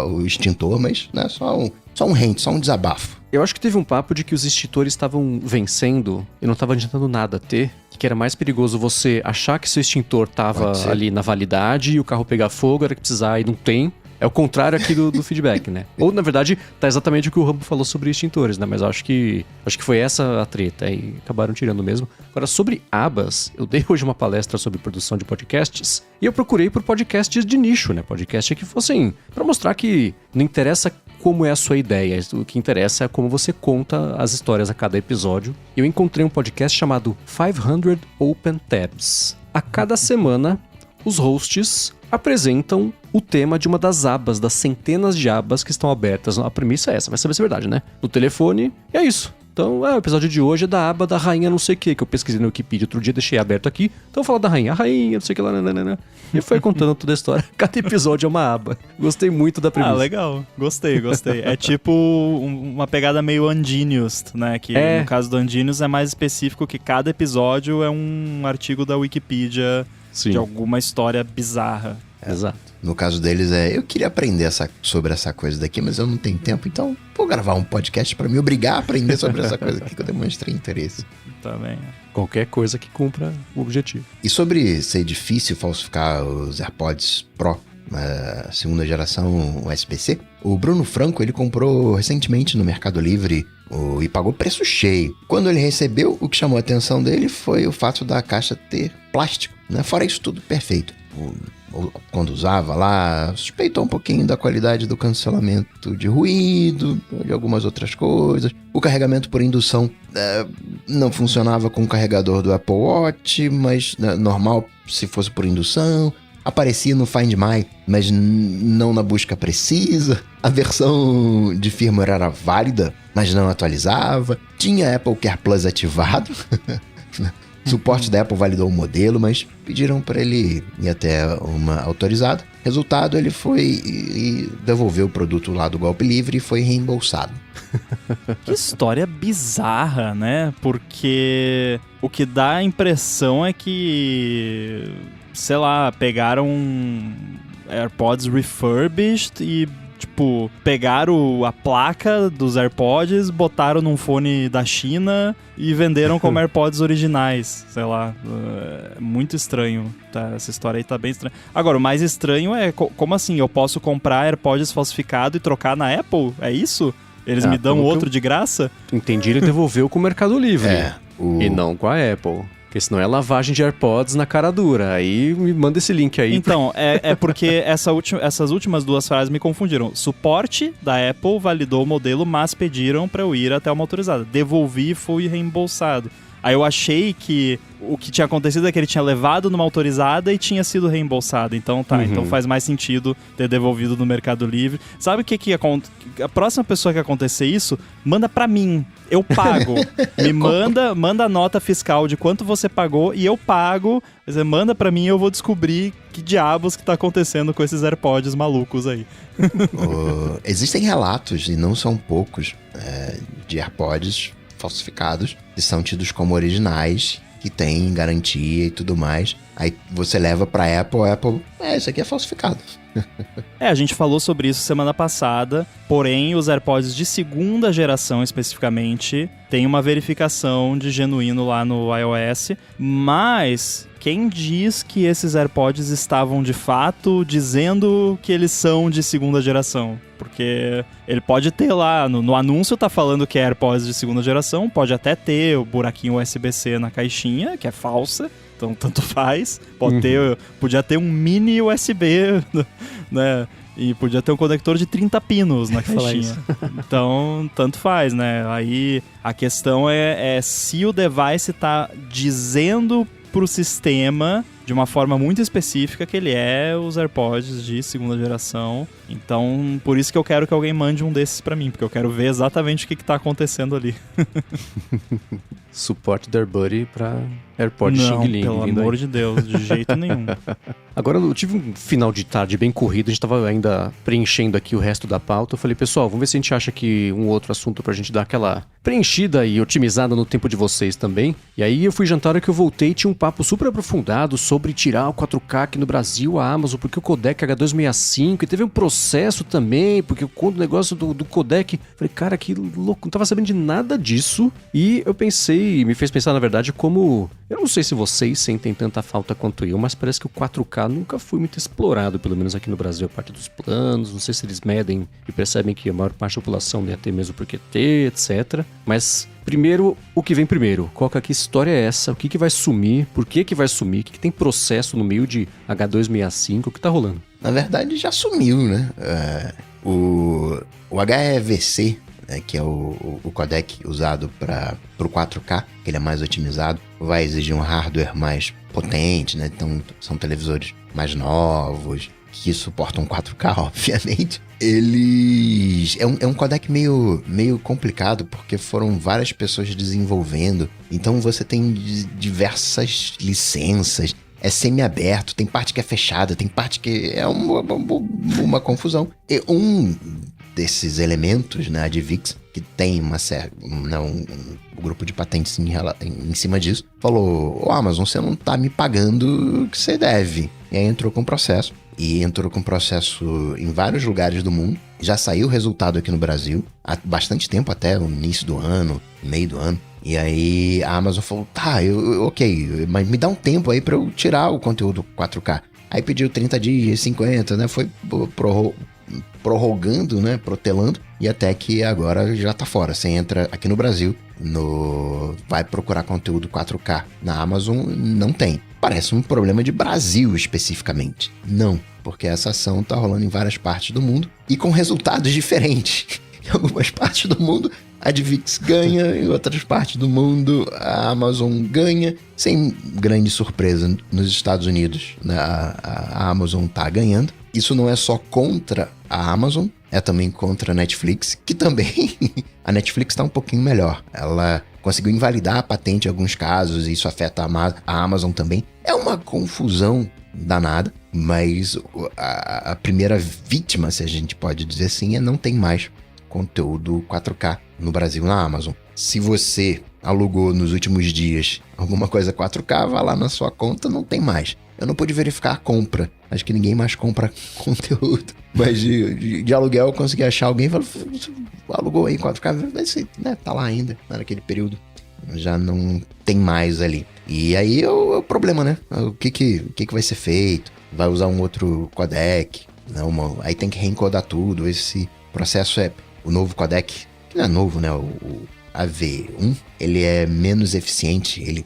o extintor, mas né, só um rant, só um desabafo. Eu acho que teve um papo de que os extintores estavam vencendo e não estava adiantando nada ter. Que era mais perigoso você achar que seu extintor tava ali na validade e o carro pegar fogo, era que precisar e não tem, É o contrário aqui do feedback, né? Ou, na verdade, tá exatamente o que o Rambo falou sobre extintores, né? Mas eu acho que foi essa a treta, e acabaram tirando mesmo. Agora, sobre abas, eu dei hoje uma palestra sobre produção de podcasts, e eu procurei por podcasts de nicho, né? Podcasts que fossem pra mostrar que não interessa como é a sua ideia, o que interessa é como você conta as histórias a cada episódio. E eu encontrei um podcast chamado 500 Open Tabs. A cada semana, os hosts apresentam o tema de uma das abas, das centenas de abas que estão abertas. A premissa é essa, vai saber se é verdade, né? No telefone, e é isso. Então, o episódio de hoje é da aba da rainha não sei o que eu pesquisei no Wikipedia outro dia, deixei aberto aqui. Então, eu vou falar da rainha, a rainha, não sei o que lá, nananana. E foi contando toda a história. Cada episódio é uma aba. Gostei muito da premissa. Ah, legal. Gostei. É tipo uma pegada meio Ungenius, né? Que no caso do Ungenius é mais específico que cada episódio é um artigo da Wikipedia de alguma história bizarra. Exato. No caso deles eu queria aprender sobre essa coisa daqui, mas eu não tenho tempo, então vou gravar um podcast pra me obrigar a aprender sobre essa coisa aqui que eu demonstrei interesse. Também. Qualquer coisa que cumpra o objetivo. E sobre ser difícil falsificar os AirPods Pro, segunda geração USB-C, o Bruno Franco, ele comprou recentemente no Mercado Livre e pagou preço cheio. Quando ele recebeu, o que chamou a atenção dele foi o fato da caixa ter plástico, né? Fora isso tudo, perfeito. Quando usava lá, suspeitou um pouquinho da qualidade do cancelamento de ruído, de algumas outras coisas. O carregamento por indução não funcionava com o carregador do Apple Watch, mas normal se fosse por indução. Aparecia no Find My, mas não na busca precisa. A versão de firmware era válida, mas não atualizava. Tinha Apple Care Plus ativado. Suporte da Apple validou o modelo, mas pediram para ele ir até uma autorizada. Resultado, ele foi e devolveu o produto lá do Golpe Livre e foi reembolsado. Que história bizarra, né? Porque o que dá a impressão é que, sei lá, pegaram AirPods refurbished e, tipo, pegaram a placa dos AirPods, botaram num fone da China e venderam como AirPods originais. Sei lá, é muito estranho. Tá? Essa história aí tá bem estranha. Agora, o mais estranho é, como assim? Eu posso comprar AirPods falsificado e trocar na Apple? É isso? Eles me dão outro de graça? Entendi, ele devolveu com o Mercado Livre. E não com a Apple. Porque senão é lavagem de AirPods na cara dura. Aí me manda esse link aí. Então, é porque essas últimas duas frases me confundiram. Suporte da Apple validou o modelo, mas pediram pra eu ir até uma autorizada. Devolvi e fui reembolsado. Aí eu achei que o que tinha acontecido é que ele tinha levado numa autorizada e tinha sido reembolsado. Então então faz mais sentido ter devolvido no Mercado Livre. Sabe o que acontece? A próxima pessoa que acontecer isso, manda pra mim. Eu pago. Me manda a nota fiscal de quanto você pagou e eu pago. Você manda pra mim e eu vou descobrir que diabos que tá acontecendo com esses AirPods malucos aí. Existem relatos, e não são poucos, de AirPods falsificados, que são tidos como originais, que tem garantia e tudo mais. Aí você leva pra Apple, a Apple, isso aqui é falsificado. A gente falou sobre isso semana passada, porém os AirPods de segunda geração especificamente tem uma verificação de genuíno lá no iOS, mas quem diz que esses AirPods estavam de fato dizendo que eles são de segunda geração? Porque ele pode ter lá, no anúncio tá falando que é AirPods de segunda geração, pode até ter o buraquinho USB-C na caixinha, que é falsa, então tanto faz. Podia ter um mini USB, né? E podia ter um conector de 30 pinos na caixinha. Então, tanto faz, né? Aí a questão é se o device tá dizendo pro sistema de uma forma muito específica que ele é os AirPods de segunda geração. Então, por isso que eu quero que alguém mande um desses pra mim, porque eu quero ver exatamente o que tá acontecendo ali. Suporte da AirBuddy pra AirPods Xing Ling. Pelo amor de Deus, de jeito nenhum. Agora, eu tive um final de tarde bem corrido, a gente tava ainda preenchendo aqui o resto da pauta. Eu falei, pessoal, vamos ver se a gente acha aqui um outro assunto pra gente dar aquela preenchida e otimizada no tempo de vocês também. E aí eu fui jantar, que eu voltei e tinha um papo super aprofundado sobre tirar o 4K aqui no Brasil, a Amazon, porque o codec H265, e teve um processo também, porque o negócio do codec... Falei, cara, que louco, não tava sabendo de nada disso. E eu pensei, me fez pensar, na verdade, como Eu não sei se vocês sentem tanta falta quanto eu, mas parece que o 4K nunca foi muito explorado, pelo menos aqui no Brasil, a parte dos planos. Não sei se eles medem e percebem que a maior parte da população não ia ter mesmo porque ter, etc. Mas, primeiro, o que vem primeiro? Coca, que história é essa? O que vai sumir? Por que vai sumir? O que tem processo no meio de H265? O que tá rolando? Na verdade, já sumiu, né? O HEVC, né, que é o codec usado para o 4K, que ele é mais otimizado, vai exigir um hardware mais potente, né? Então, são televisores mais novos, que suportam 4K, obviamente. Eles... É um codec meio complicado, porque foram várias pessoas desenvolvendo. Então, você tem diversas licenças. É semi-aberto, tem parte que é fechada, tem parte que é uma confusão. E um desses elementos, né, a DivX, que tem um grupo de patentes em cima disso, falou: Amazon, você não tá me pagando o que você deve. E aí entrou com processo. E entrou com processo em vários lugares do mundo. Já saiu o resultado aqui no Brasil, há bastante tempo, até o início do ano, meio do ano. E aí a Amazon falou: tá, ok, mas me dá um tempo aí pra eu tirar o conteúdo 4K. Aí pediu 30 dias, 50, né? Foi prorrogando, né? Protelando. E até que agora já tá fora. Você entra aqui no Brasil, vai procurar conteúdo 4K na Amazon, não tem. Parece um problema de Brasil especificamente. Não, porque essa ação tá rolando em várias partes do mundo e com resultados diferentes. Em algumas partes do mundo a DivX ganha, em outras partes do mundo a Amazon ganha, sem grande surpresa. Nos Estados Unidos, né, a Amazon tá ganhando. Isso não é só contra a Amazon, é também contra a Netflix, que também a Netflix está um pouquinho melhor. Ela conseguiu invalidar a patente em alguns casos, e isso afeta a Amazon também. É uma confusão danada, mas a primeira vítima, se a gente pode dizer assim, não tem mais conteúdo 4K no Brasil na Amazon. Se você alugou nos últimos dias alguma coisa 4K, vá lá na sua conta, não tem mais. Eu não pude verificar a compra. Acho que ninguém mais compra conteúdo. Mas de aluguel eu consegui achar alguém e falou: alugou aí 4K, vai ser, né? Tá lá ainda, naquele período. Já não tem mais ali. E aí é o problema, né? O que vai ser feito? Vai usar um outro codec? Aí tem que reencodar tudo. Esse processo o novo codec, que não é novo, né? O AV1, ele é menos eficiente, ele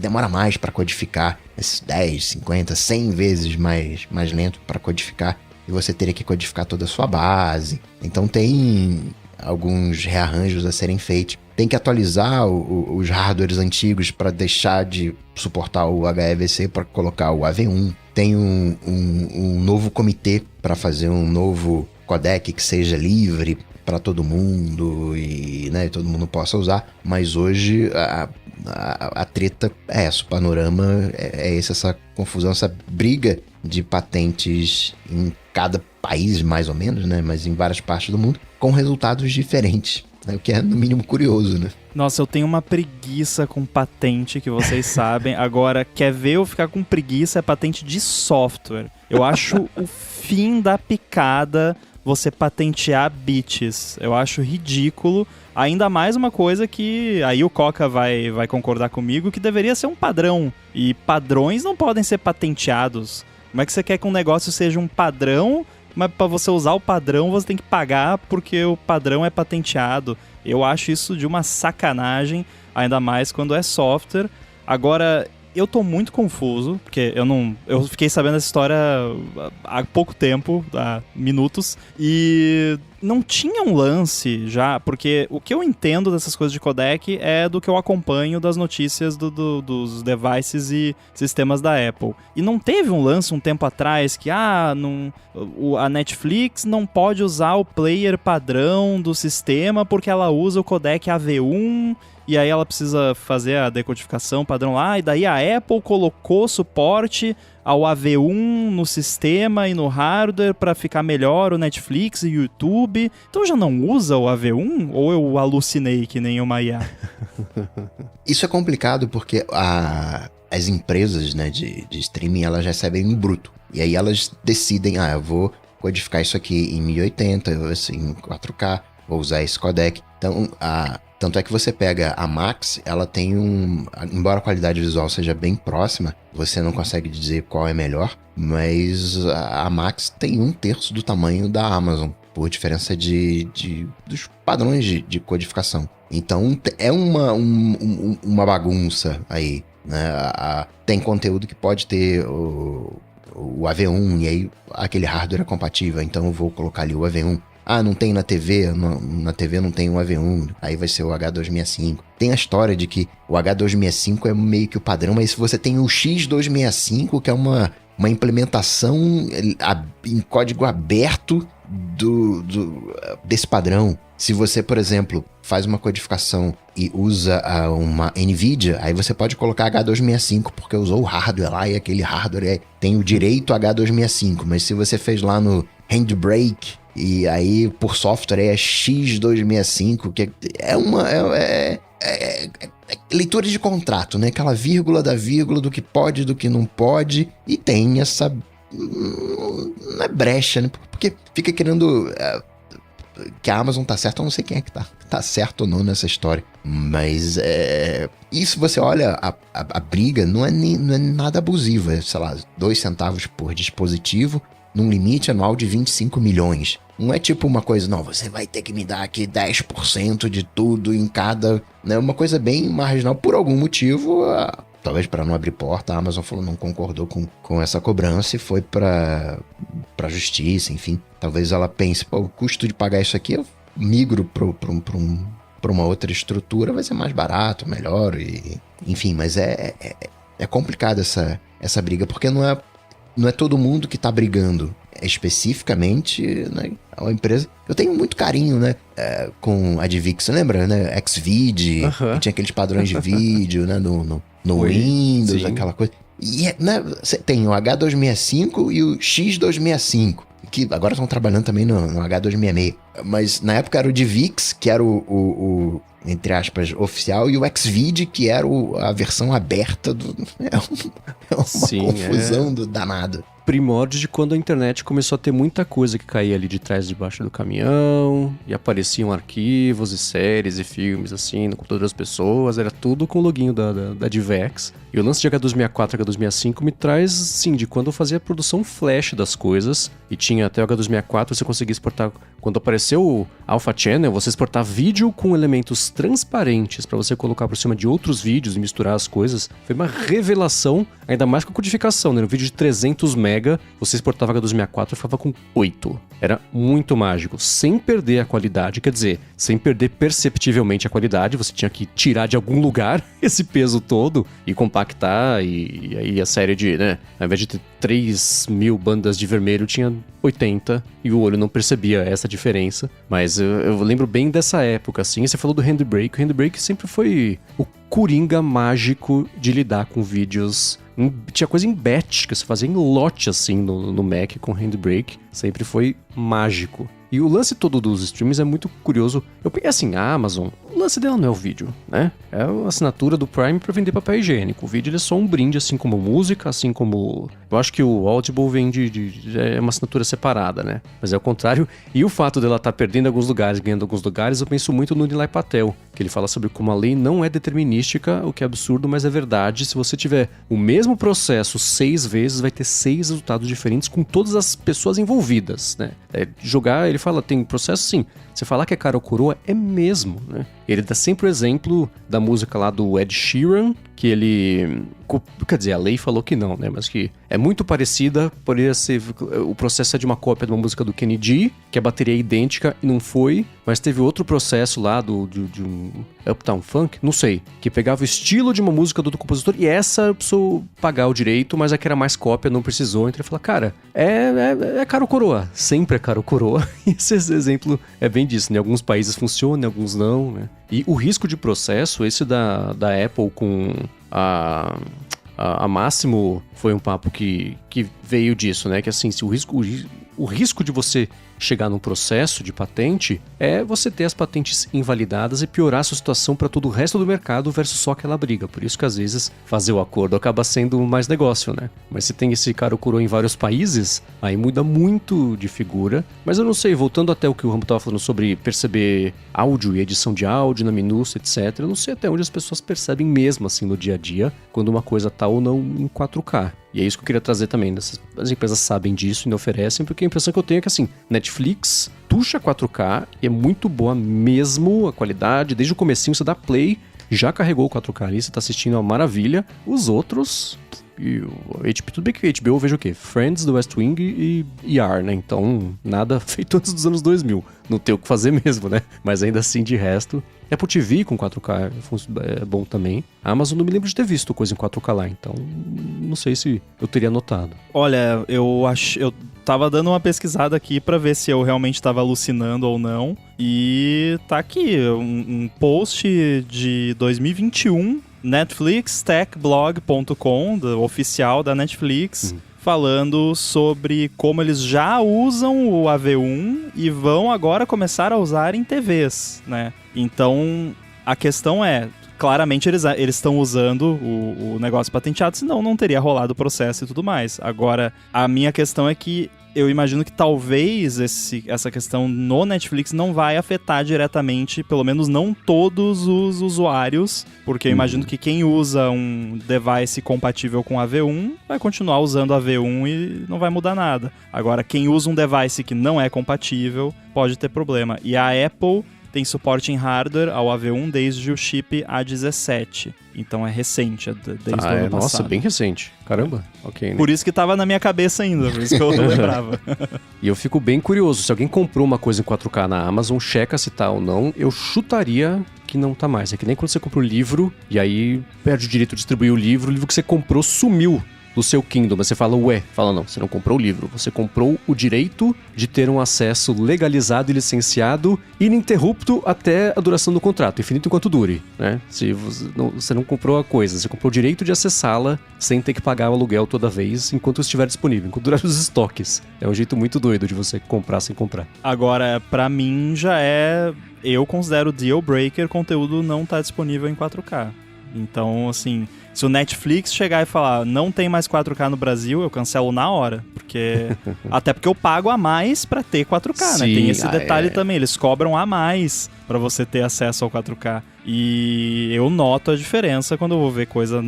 demora mais para codificar, 10, 50, 100 vezes mais lento para codificar, e você teria que codificar toda a sua base. Então tem alguns rearranjos a serem feitos. Tem que atualizar os hardwares antigos para deixar de suportar o HEVC para colocar o AV1. Tem um novo comitê para fazer um novo codec que seja livre para todo mundo e, né, todo mundo possa usar, mas hoje a treta é essa, o panorama é esse, essa confusão, essa briga de patentes em cada país, mais ou menos, né, mas em várias partes do mundo, com resultados diferentes, né, o que é no mínimo curioso, né. Nossa, eu tenho uma preguiça com patente, que vocês sabem. Agora, quer ver eu ficar com preguiça? É patente de software. Eu acho o fim da picada você patentear bits. Eu acho ridículo. Ainda mais uma coisa que aí o Coca vai concordar comigo, que deveria ser um padrão. E padrões não podem ser patenteados. Como é que você quer que um negócio seja um padrão, mas para você usar o padrão você tem que pagar porque o padrão é patenteado? Eu acho isso de uma sacanagem, ainda mais quando é software. Agora, eu tô muito confuso, porque eu fiquei sabendo essa história há pouco tempo, há minutos, e não tinha um lance já, porque o que eu entendo dessas coisas de codec é do que eu acompanho das notícias dos devices e sistemas da Apple. E não teve um lance um tempo atrás que a Netflix não pode usar o player padrão do sistema porque ela usa o codec AV1, e aí ela precisa fazer a decodificação padrão lá, e daí a Apple colocou suporte ao AV1 no sistema e no hardware para ficar melhor o Netflix e o YouTube. Então já não usa o AV1? Ou eu alucinei que nem uma IA? Isso é complicado porque as empresas, né, de streaming, elas recebem em bruto. E aí elas decidem, eu vou codificar isso aqui em 1080, assim, em 4K, vou usar esse codec. Então, Tanto é que você pega a Max, ela tem embora a qualidade visual seja bem próxima, você não consegue dizer qual é melhor, mas a Max tem 1/3 do tamanho da Amazon, por diferença dos padrões de codificação. Então é uma bagunça aí, né? Tem conteúdo que pode ter o AV1, e aí aquele hardware é compatível, então eu vou colocar ali o AV1. Ah, não tem na TV, na TV não tem o AV1, aí vai ser o H265. Tem a história de que o H265 é meio que o padrão, mas se você tem o X265, que é uma implementação em código aberto desse padrão. Se você, por exemplo, faz uma codificação e usa uma NVIDIA, aí você pode colocar H265, porque usou o hardware lá e aquele hardware tem o direito H265, mas se você fez lá no Handbrake, e aí por software é X265, que é leitura de contrato, né? Aquela vírgula da vírgula do que pode, do que não pode, e tem essa... não é brecha, né? Porque fica querendo... que a Amazon tá certa, eu não sei quem é que tá certo ou não nessa história. Mas e se você olha a briga, não é nada abusiva. É, sei lá, 2 centavos por dispositivo, num limite anual de 25 milhões. Não é tipo uma coisa, não, você vai ter que me dar aqui 10% de tudo em cada... É uma coisa bem marginal. Por algum motivo, talvez para não abrir porta, a Amazon não concordou com essa cobrança e foi pra justiça, enfim. Talvez ela pense, pô, o custo de pagar isso aqui eu migro pra uma outra estrutura, vai ser mais barato, melhor, enfim. Mas é complicado essa briga, porque não é todo mundo que tá brigando. Especificamente, né, a empresa... Eu tenho muito carinho, né, com a Divix, você lembra, né? Xvid, que tinha aqueles padrões de vídeo, né, no Windows, sim. Aquela coisa. E, né, você tem o H265 e o X265, que agora estão trabalhando também no H266. Mas na época era o Divix, que era o entre aspas, oficial, e o Xvid, que era a versão aberta do... É uma confusão do danado. Primórdio de quando a internet começou a ter muita coisa que caía ali de trás, debaixo do caminhão, e apareciam arquivos e séries e filmes assim no computador das pessoas, era tudo com o loginho da DivX. E o lance de H264 e H265 me traz, sim, de quando eu fazia a produção flash das coisas, e tinha até o H264, você conseguia exportar... Quando apareceu o Alpha Channel, você exportar vídeo com elementos transparentes para você colocar por cima de outros vídeos e misturar as coisas. Foi uma revelação, ainda mais com a codificação, né? No vídeo de 300 MB, você exportava H264 e ficava com 8. Era muito mágico, sem perder a qualidade, quer dizer, sem perder perceptivelmente a qualidade, você tinha que tirar de algum lugar esse peso todo e compactar, e aí a série de, né, ao invés de ter 3.000 bandas de vermelho, tinha 80, e o olho não percebia essa diferença. Mas eu lembro bem dessa época, assim. Você falou do Handbrake. O Handbrake sempre foi o coringa mágico de lidar com vídeos. Tinha coisa em batch, que você fazia em lote, assim, no Mac com Handbrake. Sempre foi mágico. E o lance todo dos streams é muito curioso. Eu pensei assim, a Amazon, o lance dela não é o vídeo, né? É a assinatura do Prime pra vender papel higiênico. O vídeo ele é só um brinde, assim como música, assim como... Eu acho que o Audible vem é uma assinatura separada, né? Mas é o contrário. E o fato dela estar perdendo alguns lugares, ganhando alguns lugares, eu penso muito no Nilay Patel, que ele fala sobre como a lei não é determinística, o que é absurdo, mas é verdade. Se você tiver o mesmo processo 6 vezes, vai ter 6 resultados diferentes com todas as pessoas envolvidas, né? Ele fala, tem processo sim. Você falar que é cara ou coroa, é mesmo, né? Ele dá sempre o exemplo da música lá do Ed Sheeran, que ele... Quer dizer, a lei falou que não, né? Mas que é muito parecida, poderia ser... O processo é de uma cópia de uma música do Kenny G, que a bateria é idêntica e não foi, mas teve outro processo lá de um Uptown Funk, não sei, que pegava o estilo de uma música do outro compositor e essa precisou pagar o direito, mas a que era mais cópia não precisou. Então ele fala, cara, é caro coroa, sempre é caro coroa. E esse exemplo é bem disso, né? Em alguns países funciona, em alguns não, né? E o risco de processo, esse da Apple com a Máximo, foi um papo que veio disso, né? Que assim, se o risco O risco de você chegar num processo de patente é você ter as patentes invalidadas e piorar a sua situação para todo o resto do mercado versus só aquela briga. Por isso que às vezes fazer o acordo acaba sendo mais negócio, né? Mas se tem esse cara coroa em vários países, aí muda muito de figura. Mas eu não sei, voltando até o que o Rambo estava falando sobre perceber áudio e edição de áudio na minúcia, etc. Eu não sei até onde as pessoas percebem mesmo assim no dia a dia quando uma coisa tá ou não em 4K. E é isso que eu queria trazer também. As empresas sabem disso e não oferecem, porque a impressão que eu tenho é que assim, Netflix puxa 4K e é muito boa mesmo a qualidade. Desde o comecinho você dá play, já carregou o 4K ali, você tá assistindo uma maravilha. Os outros... E o HBO, tudo bem que o HBO eu vejo o quê? Friends, The West Wing e ER, né? Então, nada feito antes dos anos 2000. Não tem o que fazer mesmo, né? Mas ainda assim, de resto... Apple TV com 4K é bom também. A Amazon não me lembro de ter visto coisa em 4K lá, então não sei se eu teria notado. Olha, eu tava dando uma pesquisada aqui pra ver se eu realmente tava alucinando ou não. E tá aqui, um post de 2021, netflixtechblog.com, oficial da Netflix, falando sobre como eles já usam o AV1 e vão agora começar a usar em TVs, né? Então, a questão é, claramente eles estão usando o negócio patenteado, senão não teria rolado o processo e tudo mais. Agora, a minha questão é que eu imagino que talvez essa questão no Netflix não vai afetar diretamente, pelo menos não todos os usuários, porque eu imagino que quem usa um device compatível com AV1 vai continuar usando AV1 e não vai mudar nada. Agora, quem usa um device que não é compatível pode ter problema. E a Apple tem suporte em hardware ao AV1 desde o chip A17. Então é recente, desde o ano passado. Nossa, bem recente. Caramba, ok. Né? Por isso que tava na minha cabeça ainda, por isso que eu não lembrava. E eu fico bem curioso, se alguém comprou uma coisa em 4K na Amazon, checa se tá ou não, eu chutaria que não tá mais. É que nem quando você compra o livro, e aí perde o direito de distribuir o livro que você comprou sumiu do seu Kindle, mas você fala, não, você não comprou o livro, você comprou o direito de ter um acesso legalizado e licenciado, ininterrupto até a duração do contrato, infinito enquanto dure, né? Se você não comprou a coisa, você comprou o direito de acessá-la sem ter que pagar o aluguel toda vez, enquanto estiver disponível, enquanto durar os estoques. É um jeito muito doido de você comprar sem comprar. Agora, pra mim já eu considero deal breaker conteúdo não tá disponível em 4K. Então, assim, se o Netflix chegar e falar não tem mais 4K no Brasil, eu cancelo na hora. Até porque eu pago a mais pra ter 4K, sim, né? Tem esse detalhe também, eles cobram a mais pra você ter acesso ao 4K. E eu noto a diferença quando eu vou ver coisa,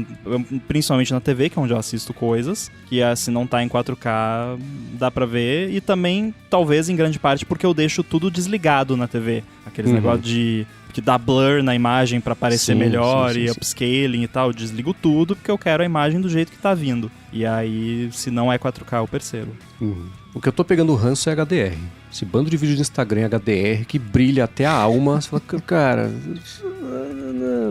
principalmente na TV, que é onde eu assisto coisas, que se não tá em 4K, dá pra ver. E também, talvez, em grande parte, porque eu deixo tudo desligado na TV. Aqueles negócios que dá blur na imagem pra parecer melhor e upscaling e tal. Eu desligo tudo porque eu quero a imagem do jeito que tá vindo. E aí, se não é 4K, eu percebo. O que eu tô pegando o ranço é HDR. Esse bando de vídeo do Instagram HDR que brilha até a alma. Você fala, cara,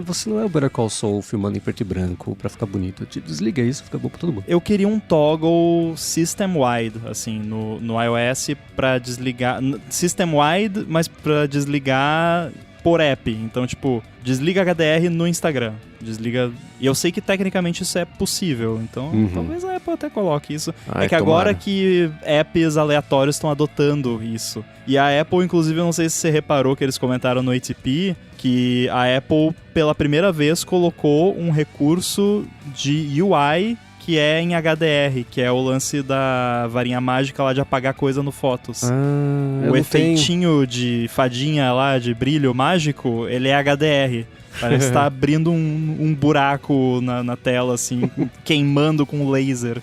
você não é o Better Call Saul filmando em preto e branco pra ficar bonito. Desliga isso, fica bom pra todo mundo. Eu queria um toggle system-wide, assim, no iOS pra desligar... System-wide, mas pra desligar por app. Então, tipo, desliga HDR no Instagram. Desliga... E eu sei que tecnicamente isso é possível. Então, talvez a Apple até coloque isso. É que agora que apps aleatórios estão adotando isso. E a Apple, inclusive, eu não sei se você reparou que eles comentaram no ATP, que a Apple, pela primeira vez, colocou um recurso de UI que é em HDR, que é o lance da varinha mágica lá de apagar coisa no Fotos. O efeitinho de fadinha lá, de brilho mágico, ele é HDR. Parece que tá abrindo um buraco na tela, assim, queimando com laser.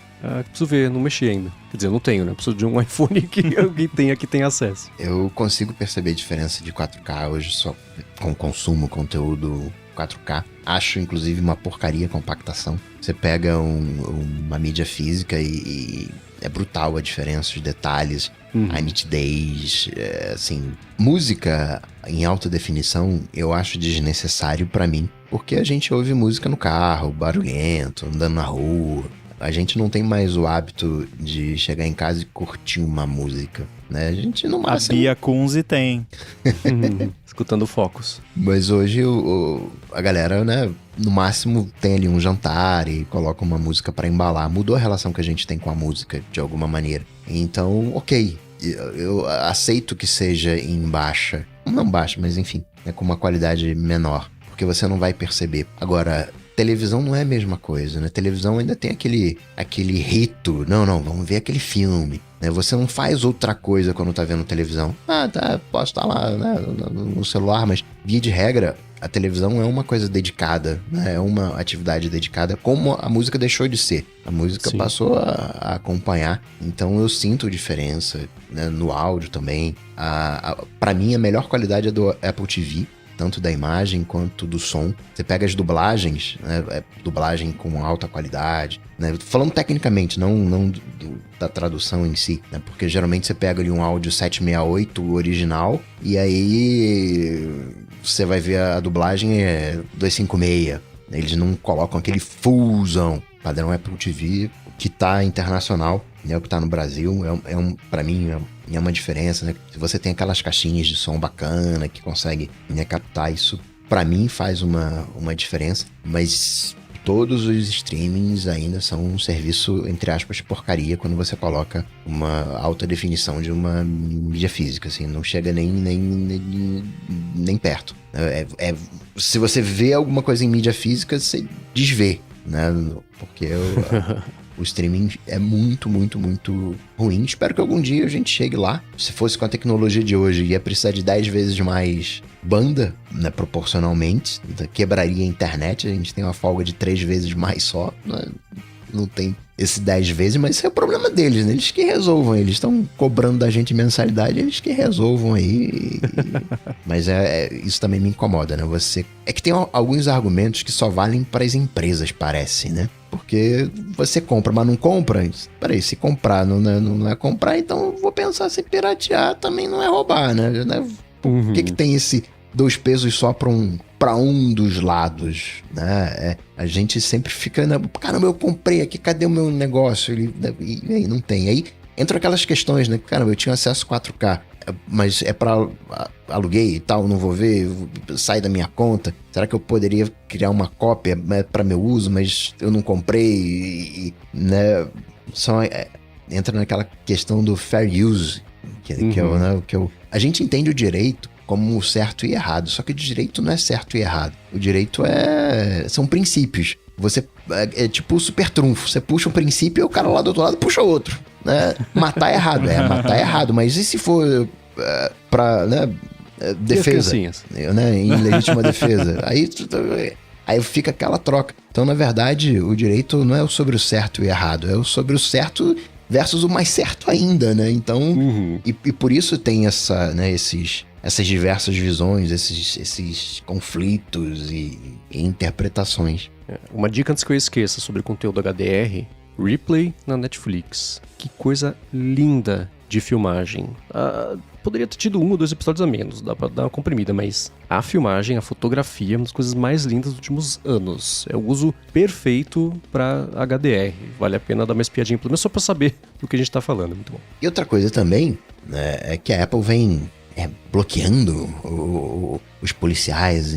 Preciso ver, não mexi ainda. Quer dizer, eu não tenho, né? Preciso de um iPhone que alguém tenha que tem acesso. Eu consigo perceber a diferença de 4K hoje só com consumo, conteúdo 4K. Acho, inclusive, uma porcaria a compactação. Você pega uma mídia física e é brutal a diferença, os detalhes, a nitidez, assim... Música em alta definição eu acho desnecessário pra mim, porque a gente ouve música no carro, barulhento, andando na rua. A gente não tem mais o hábito de chegar em casa e curtir uma música, né? A gente no máximo... A Bia Kunze tem. Escutando Focus. Mas hoje a galera, né, no máximo tem ali um jantar e coloca uma música pra embalar. Mudou a relação que a gente tem com a música, de alguma maneira. Então, ok. eu aceito que seja em baixa, não baixa, mas enfim, com uma qualidade menor, porque você não vai perceber. Agora, televisão não é a mesma coisa, né? Televisão ainda tem aquele rito. Não, vamos ver aquele filme. Né? Você não faz outra coisa quando tá vendo televisão. Posso estar lá, né, no celular, mas via de regra, a televisão é uma coisa dedicada, né? É uma atividade dedicada, como a música deixou de ser. A música passou a acompanhar. Então eu sinto diferença, né, no áudio também. Pra mim, a melhor qualidade é do Apple TV. Tanto da imagem quanto do som. Você pega as dublagens, né? Dublagem com alta qualidade, né? Falando tecnicamente, não da tradução em si, né? Porque geralmente você pega ali um áudio 768 original e aí você vai ver a dublagem é 256. Eles não colocam aquele fullzão. Padrão Apple TV, que tá internacional, né? O que tá no Brasil, pra mim, é uma diferença, né? Se você tem aquelas caixinhas de som bacana, que consegue, né, captar isso, pra mim faz uma diferença, mas todos os streamings ainda são um serviço, entre aspas, porcaria, quando você coloca uma alta definição de uma mídia física, assim, não chega nem perto. Se você vê alguma coisa em mídia física, você desvê, né? Porque o streaming é muito, muito, muito ruim. Espero que algum dia a gente chegue lá. Se fosse com a tecnologia de hoje, ia precisar de 10 vezes mais banda, né, proporcionalmente. Quebraria a internet. A gente tem uma folga de 3 vezes mais só. Não tem esse 10 vezes, mas isso é o problema deles, né? Eles que resolvam. Eles estão cobrando da gente mensalidade, eles que resolvam aí. Mas isso também me incomoda, né? É que tem alguns argumentos que só valem para as empresas, parece, né? Porque você compra, mas não compra. Peraí, se comprar não é comprar, então eu vou pensar se piratear também não é roubar, né? Por que tem esse 2 pesos só para um dos lados, né? A gente sempre fica, caramba, eu comprei aqui, cadê o meu negócio? E aí não tem. Aí entram aquelas questões, né? Caramba, eu tinha acesso 4K, mas é para aluguei e tal, não vou ver, sai da minha conta. Será que eu poderia criar uma cópia, né, para meu uso, mas eu não comprei, né? Entra naquela questão do fair use, a gente entende o direito como certo e errado, só que o direito não é certo e errado. O direito são princípios. Você é tipo o super trunfo. Você puxa um princípio e o cara lá do outro lado puxa outro, né? Matar é errado, matar é errado. Mas e se for pra, né, defesa, né, em legítima defesa? Aí fica aquela troca. Então, na verdade, o direito não é sobre o certo e errado, é sobre o certo versus o mais certo ainda, né? Então, e por isso tem essas diversas visões, esses conflitos e interpretações. Uma dica antes que eu esqueça sobre o conteúdo HDR, Replay na Netflix. Que coisa linda de filmagem. Poderia ter tido 1 ou 2 episódios a menos, dá pra dar uma comprimida, mas a filmagem, a fotografia é uma das coisas mais lindas dos últimos anos. É o uso perfeito pra HDR. Vale a pena dar uma espiadinha, pelo menos só pra saber do que a gente tá falando. Muito bom. E outra coisa também, né, é que a Apple vem bloqueando os policiais,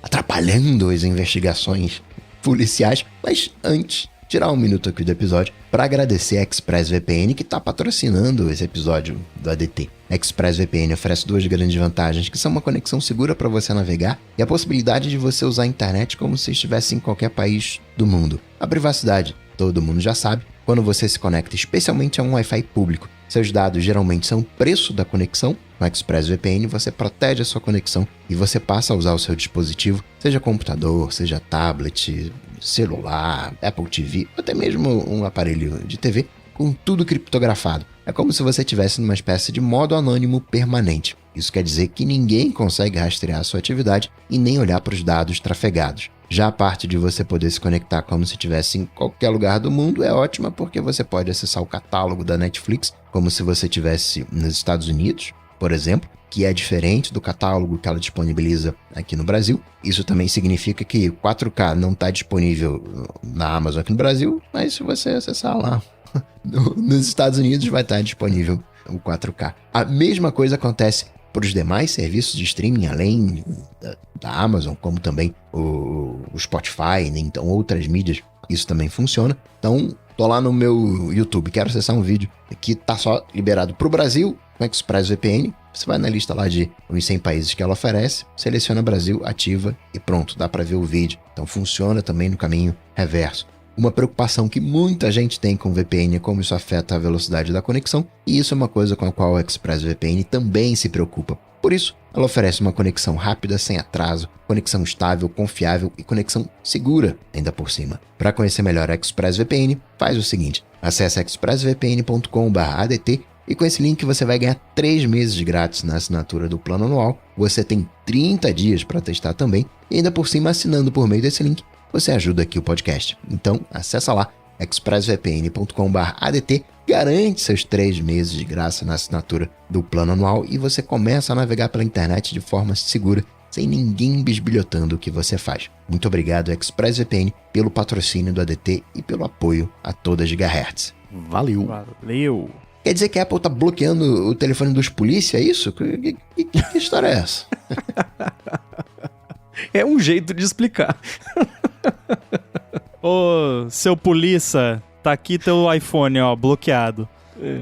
atrapalhando as investigações policiais. Mas antes, tirar um minuto aqui do episódio para agradecer a ExpressVPN, que está patrocinando esse episódio do ADT. A ExpressVPN oferece 2 grandes vantagens, que são uma conexão segura para você navegar e a possibilidade de você usar a internet como se estivesse em qualquer país do mundo. A privacidade, todo mundo já sabe, quando você se conecta especialmente a um Wi-Fi público. Seus dados geralmente são o preço da conexão. No ExpressVPN você protege a sua conexão e você passa a usar o seu dispositivo, seja computador, seja tablet, celular, Apple TV, ou até mesmo um aparelho de TV, com tudo criptografado. É como se você estivesse numa espécie de modo anônimo permanente. Isso quer dizer que ninguém consegue rastrear a sua atividade e nem olhar para os dados trafegados. Já a parte de você poder se conectar como se estivesse em qualquer lugar do mundo é ótima, porque você pode acessar o catálogo da Netflix como se você estivesse nos Estados Unidos, por exemplo, que é diferente do catálogo que ela disponibiliza aqui no Brasil. Isso também significa que 4K não está disponível na Amazon aqui no Brasil, mas se você acessar lá nos Estados Unidos vai estar disponível o 4K. A mesma coisa acontece para os demais serviços de streaming, além da Amazon, como também o Spotify, né? Então outras mídias, isso também funciona. Então, tô lá no meu YouTube, quero acessar um vídeo que tá só liberado pro Brasil, com ExpressVPN. Você vai na lista lá de uns 100 países que ela oferece, seleciona Brasil, ativa e pronto, dá para ver o vídeo. Então funciona também no caminho reverso. Uma preocupação que muita gente tem com VPN é como isso afeta a velocidade da conexão, e isso é uma coisa com a qual o ExpressVPN também se preocupa. Por isso, ela oferece uma conexão rápida, sem atraso, conexão estável, confiável e conexão segura, ainda por cima. Para conhecer melhor a ExpressVPN, faz o seguinte, acesse expressvpn.com/adt e com esse link você vai ganhar 3 meses de grátis na assinatura do plano anual. Você tem 30 dias para testar também e ainda por cima, assinando por meio desse link, você ajuda aqui o podcast. Então, acessa lá, expressvpn.com/adt, garante seus 3 meses de graça na assinatura do plano anual e você começa a navegar pela internet de forma segura, sem ninguém bisbilhotando o que você faz. Muito obrigado, ExpressVPN, pelo patrocínio do ADT e pelo apoio a toda a Gigahertz. Valeu. Quer dizer que a Apple tá bloqueando o telefone dos polícia, é isso? Que história é essa? É um jeito de explicar. Ô, seu polícia, tá aqui teu iPhone, ó, bloqueado.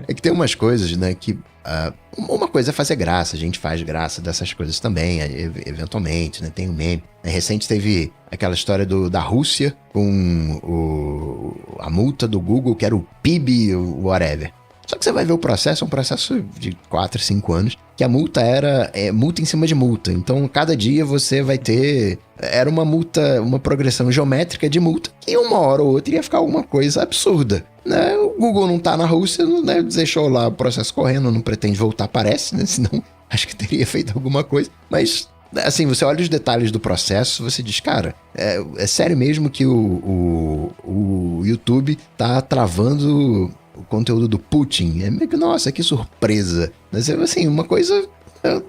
É que tem umas coisas, né, que... uma coisa é fazer graça, a gente faz graça dessas coisas também, eventualmente, né, tem um meme. Recente teve aquela história da Rússia com a multa do Google, que era o PIB, whatever. Só que você vai ver o processo, é um processo de 4, 5 anos, que a multa era multa em cima de multa. Então, cada dia você vai ter... Era uma multa, uma progressão geométrica de multa, que uma hora ou outra ia ficar alguma coisa absurda. Né? O Google não tá na Rússia, né? Deixou lá o processo correndo, não pretende voltar, parece, né? Senão, acho que teria feito alguma coisa. Mas, assim, você olha os detalhes do processo, você diz, cara, é sério mesmo que o YouTube tá travando o conteúdo do Putin? É meio que, nossa, que surpresa. Mas, assim, uma coisa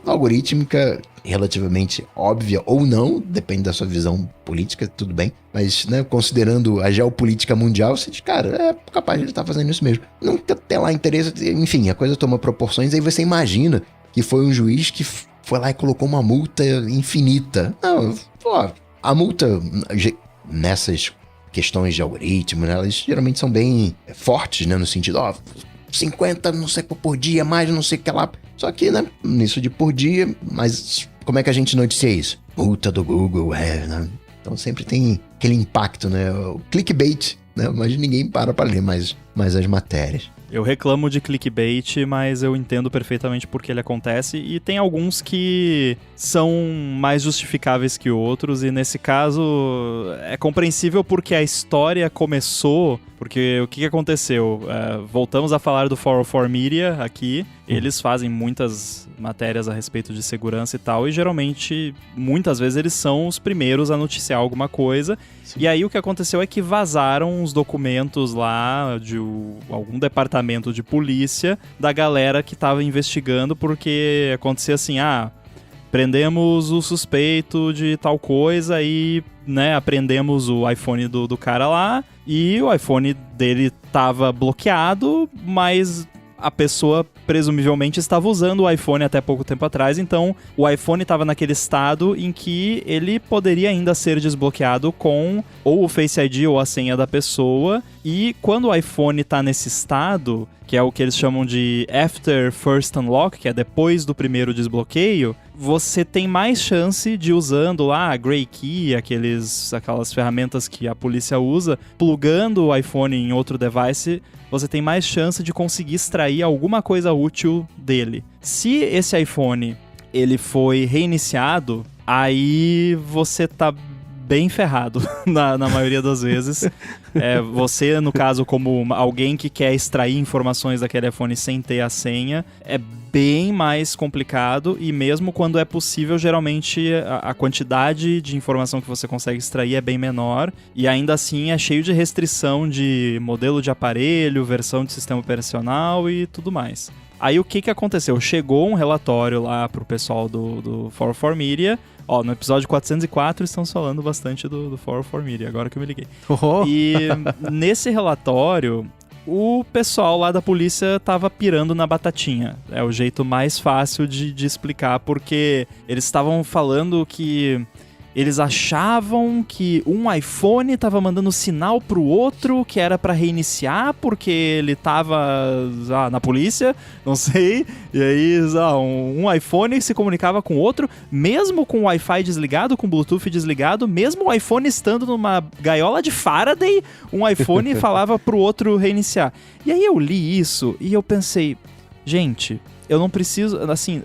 algorítmica relativamente óbvia ou não, depende da sua visão política, tudo bem. Mas, né, considerando a geopolítica mundial, você diz, cara, é capaz de ele estar fazendo isso mesmo. Não tem lá interesse, enfim, a coisa toma proporções, aí você imagina que foi um juiz que foi lá e colocou uma multa infinita. Não, pô, a multa nessas questões de algoritmo, né, elas geralmente são bem fortes, né, no sentido, 50 não sei por dia, mais não sei o que lá. Só que, né, nisso de por dia, mas como é que a gente noticia isso? Multa do Google, né? Então sempre tem aquele impacto, né? O clickbait, né? Mas ninguém para ler mais as matérias. Eu reclamo de clickbait, mas eu entendo perfeitamente por que ele acontece, e tem alguns que são mais justificáveis que outros, e nesse caso é compreensível porque a história começou, porque o que aconteceu? Voltamos a falar do 404 Media aqui, eles fazem muitas matérias a respeito de segurança e tal, e geralmente, muitas vezes, eles são os primeiros a noticiar alguma coisa. Sim. E aí o que aconteceu é que vazaram os documentos lá de algum departamento de polícia da galera que estava investigando, porque acontecia assim, prendemos o suspeito de tal coisa e, né, apreendemos o iPhone do cara lá, e o iPhone dele tava bloqueado, mas a pessoa presumivelmente estava usando o iPhone até pouco tempo atrás, então o iPhone estava naquele estado em que ele poderia ainda ser desbloqueado com ou o Face ID ou a senha da pessoa, e quando o iPhone está nesse estado, que é o que eles chamam de After First Unlock, que é depois do primeiro desbloqueio, você tem mais chance de, usando lá a Grey Key, aquelas ferramentas que a polícia usa, plugando o iPhone em outro device, você tem mais chance de conseguir extrair alguma coisa útil dele. Se esse iPhone ele foi reiniciado, aí você tá bem ferrado na maioria das vezes. Você, no caso, como alguém que quer extrair informações daquele iPhone sem ter a senha, é bem mais complicado, e mesmo quando é possível, geralmente a quantidade de informação que você consegue extrair é bem menor, e ainda assim é cheio de restrição de modelo de aparelho, versão de sistema operacional e tudo mais. Aí o que aconteceu? Chegou um relatório lá pro pessoal do 404 Media. No episódio 404 estamos falando bastante do 404 Media, agora que eu me liguei. E nesse relatório, o pessoal lá da polícia tava pirando na batatinha. É o jeito mais fácil de explicar, porque eles estavam falando que Eles achavam que um iPhone estava mandando sinal pro outro que era para reiniciar porque ele tava na polícia, não sei. E aí um iPhone se comunicava com o outro, mesmo com o Wi-Fi desligado, com o Bluetooth desligado, mesmo o iPhone estando numa gaiola de Faraday, um iPhone falava pro outro reiniciar. E aí eu li isso e eu pensei, gente, eu não preciso, assim...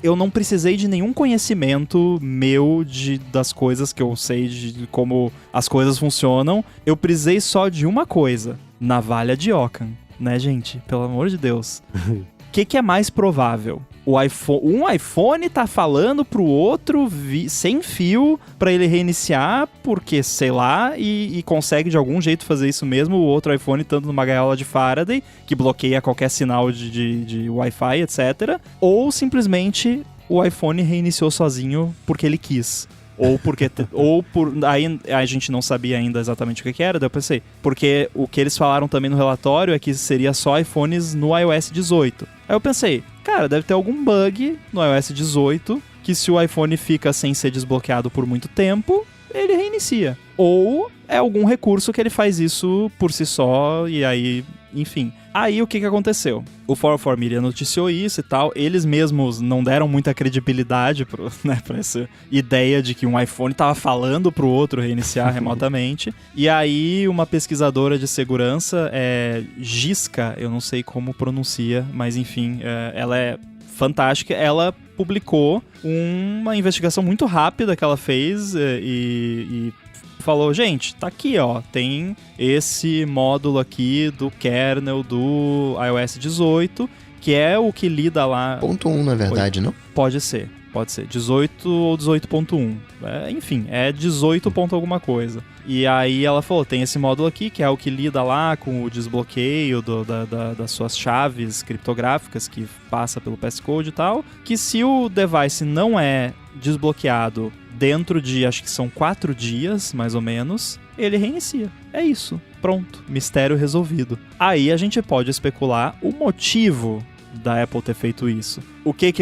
Eu não precisei de nenhum conhecimento meu das coisas que eu sei de como as coisas funcionam. Eu precisei só de uma coisa. Navalha de Ockham, né, gente? Pelo amor de Deus. O que é mais provável? Um iPhone tá falando pro outro sem fio pra ele reiniciar, porque, sei lá, e consegue de algum jeito fazer isso mesmo, o outro iPhone estando numa gaiola de Faraday, que bloqueia qualquer sinal de Wi-Fi, etc. Ou simplesmente o iPhone reiniciou sozinho porque ele quis. Aí a gente não sabia ainda exatamente o que era, daí eu pensei, porque o que eles falaram também no relatório é que seria só iPhones no iOS 18. Aí eu pensei, cara, deve ter algum bug no iOS 18 que se o iPhone fica sem ser desbloqueado por muito tempo, ele reinicia. Ou é algum recurso que ele faz isso por si só e aí, enfim. Aí o que aconteceu? O 404 Media noticiou isso e tal, eles mesmos não deram muita credibilidade pra essa ideia de que um iPhone tava falando pro outro reiniciar remotamente. E aí uma pesquisadora de segurança, Giska, eu não sei como pronuncia, mas enfim, ela é fantástica, ela publicou uma investigação muito rápida que ela fez e falou, gente, tá aqui, ó, tem esse módulo aqui do kernel do iOS 18, que é o que lida lá... Ponto 1, na verdade, não? Pode ser. 18 ou 18.1. Enfim, é 18 ponto alguma coisa. E aí ela falou, tem esse módulo aqui, que é o que lida lá com o desbloqueio das suas chaves criptográficas, que passa pelo passcode e tal, que se o device não é desbloqueado dentro de, acho que são 4 dias, mais ou menos, ele reinicia. É isso. Pronto. Mistério resolvido. Aí a gente pode especular o motivo da Apple ter feito isso. O que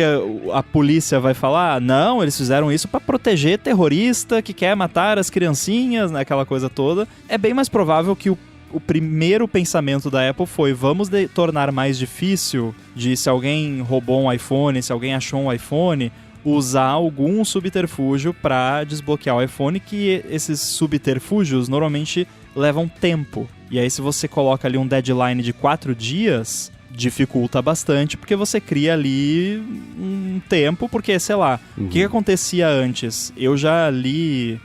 a polícia vai falar? Não, eles fizeram isso para proteger terrorista que quer matar as criancinhas, né, aquela coisa toda. É bem mais provável que o primeiro pensamento da Apple foi, vamos tornar mais difícil de, se alguém roubou um iPhone, se alguém achou um iPhone, usar algum subterfúgio para desbloquear o iPhone, que esses subterfúgios normalmente levam tempo. E aí se você coloca ali um deadline de 4 dias... dificulta bastante, porque você cria ali um tempo, porque, sei lá, o que acontecia antes? Eu já li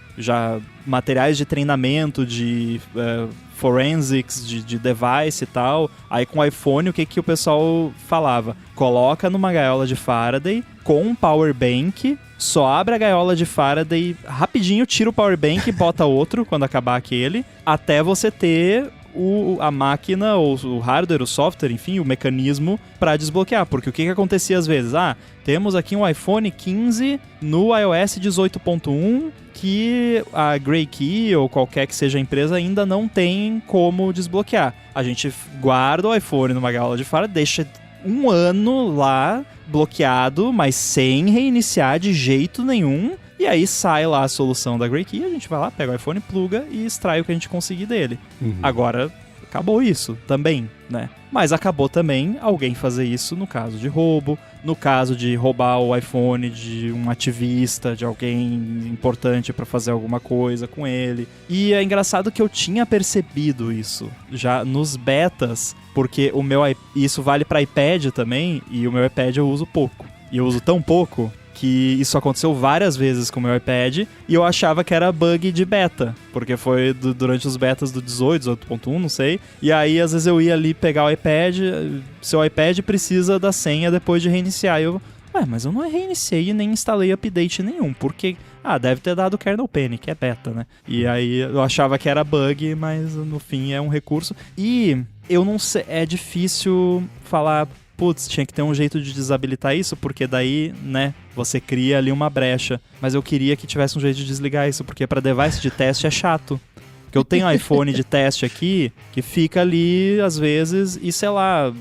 materiais de treinamento, de forensics, de device e tal, aí com o iPhone, o que o pessoal falava? Coloca numa gaiola de Faraday, com um power bank, só abre a gaiola de Faraday, rapidinho tira o power bank e bota outro, quando acabar aquele, até você ter... a máquina, ou o hardware, o software, enfim, o mecanismo para desbloquear. Porque o que acontecia às vezes? Temos aqui um iPhone 15 no iOS 18.1 que a GreyKey ou qualquer que seja a empresa ainda não tem como desbloquear. A gente guarda o iPhone numa gaiola de fora, deixa 1 ano lá bloqueado, mas sem reiniciar de jeito nenhum. E aí sai lá a solução da GreyKey, a gente vai lá, pega o iPhone, pluga e extrai o que a gente conseguir dele. Agora, acabou isso também, né? Mas acabou também alguém fazer isso no caso de roubo, no caso de roubar o iPhone de um ativista, de alguém importante para fazer alguma coisa com ele. E é engraçado que eu tinha percebido isso já nos betas, porque isso vale para iPad também, e o meu iPad eu uso pouco. E eu uso tão pouco que isso aconteceu várias vezes com o meu iPad e eu achava que era bug de beta, porque foi durante os betas do 18.1, não sei, e aí às vezes eu ia ali pegar o iPad, seu iPad precisa da senha depois de reiniciar, mas eu não reiniciei e nem instalei update nenhum, porque, deve ter dado kernel panic, é beta, né? E aí eu achava que era bug, mas no fim é um recurso, e eu não sei, é difícil falar... Putz, tinha que ter um jeito de desabilitar isso, porque daí, né, você cria ali uma brecha. Mas eu queria que tivesse um jeito de desligar isso, porque para device de teste é chato. Porque eu tenho um iPhone de teste aqui, que fica ali, às vezes, e sei lá,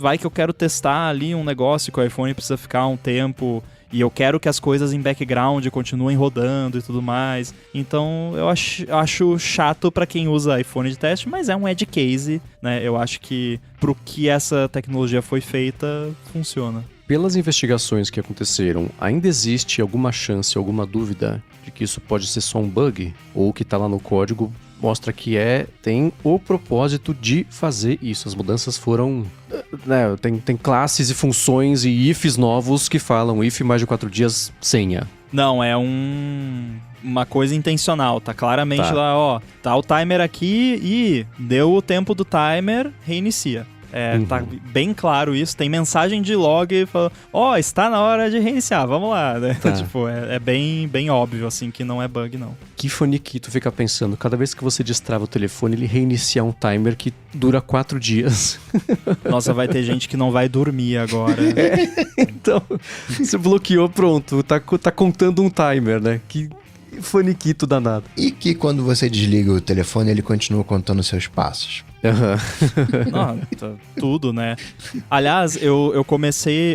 vai que eu quero testar ali um negócio que o iPhone precisa ficar um tempo e eu quero que as coisas em background continuem rodando e tudo mais. Então eu acho chato pra quem usa iPhone de teste, mas é um edge case, né? Eu acho que pro que essa tecnologia foi feita, funciona. Pelas investigações que aconteceram, ainda existe alguma chance, alguma dúvida de que isso pode ser só um bug? Ou o que tá lá no código mostra que tem o propósito de fazer isso. As mudanças foram... né, tem classes e funções e ifs novos que falam if mais de 4 dias, senha. Não, é uma coisa intencional. Tá claramente lá, ó, tá o timer aqui e deu o tempo do timer, reinicia. Tá bem claro isso. Tem mensagem de log falando, está na hora de reiniciar, vamos lá, né? Tá. Tipo, é bem, bem óbvio, assim, que não é bug, não. Que faniquito fica pensando, cada vez que você destrava o telefone, ele reinicia um timer que dura 4 dias. Nossa, vai ter gente que não vai dormir agora. Então, você bloqueou, pronto, tá contando um timer, né? Que faniquito danado. E que quando você desliga o telefone, ele continua contando seus passos. Tudo, né? Aliás, eu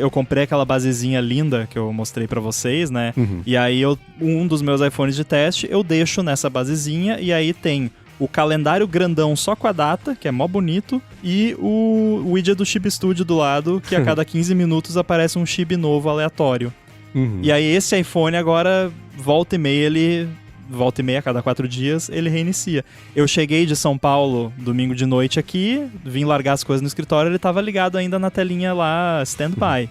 comprei aquela basezinha linda que eu mostrei pra vocês, né? E aí um dos meus iPhones de teste eu deixo nessa basezinha e aí tem o calendário grandão só com a data, que é mó bonito, e o widget do Chip Studio do lado, que a cada 15 minutos aparece um chip novo aleatório. E aí esse iPhone agora, volta e meia, a cada 4 dias, ele reinicia. Eu cheguei de São Paulo domingo de noite aqui, vim largar as coisas no escritório, ele tava ligado ainda na telinha lá, stand-by.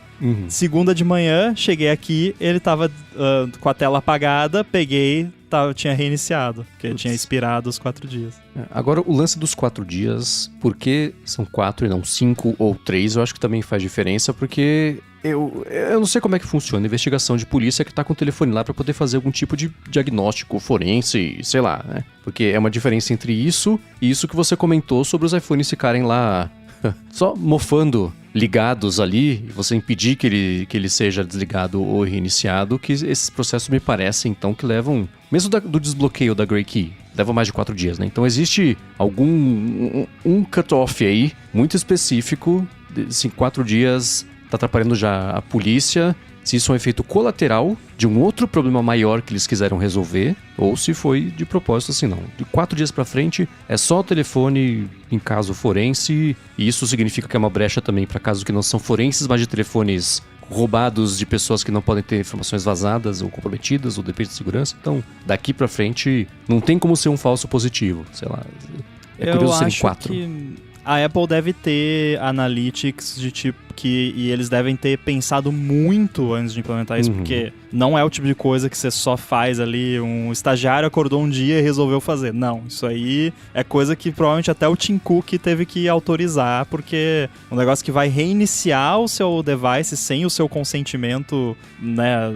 Segunda de manhã, cheguei aqui, ele tava com a tela apagada, peguei, tinha reiniciado, porque tinha expirado os 4 dias. Agora, o lance dos 4 dias, por que são 4 e não 5 ou 3, eu acho que também faz diferença, porque... Eu não sei como é que funciona a investigação de polícia que tá com o telefone lá pra poder fazer algum tipo de diagnóstico forense, sei lá, né? Porque é uma diferença entre isso e isso que você comentou sobre os iPhones ficarem lá só mofando, ligados ali, você impedir que ele seja desligado ou reiniciado, que esses processos me parecem, então, que levam... Mesmo do desbloqueio da Grey Key, leva mais de 4 dias, né? Então existe um cut-off aí, muito específico, assim, 4 dias... tá atrapalhando já a polícia, se isso é um efeito colateral de um outro problema maior que eles quiseram resolver, ou se foi de propósito assim, não. De 4 dias pra frente, é só o telefone em caso forense, e isso significa que é uma brecha também para casos que não são forenses, mas de telefones roubados de pessoas que não podem ter informações vazadas ou comprometidas, ou depende de segurança. Então, daqui pra frente, não tem como ser um falso positivo, sei lá. É curioso serem 4. Que a Apple deve ter analytics de tipo e eles devem ter pensado muito antes de implementar isso, porque não é o tipo de coisa que você só faz ali, um estagiário acordou um dia e resolveu fazer. Não, isso aí é coisa que provavelmente até o Tim Cook teve que autorizar, porque é um negócio que vai reiniciar o seu device sem o seu consentimento, né,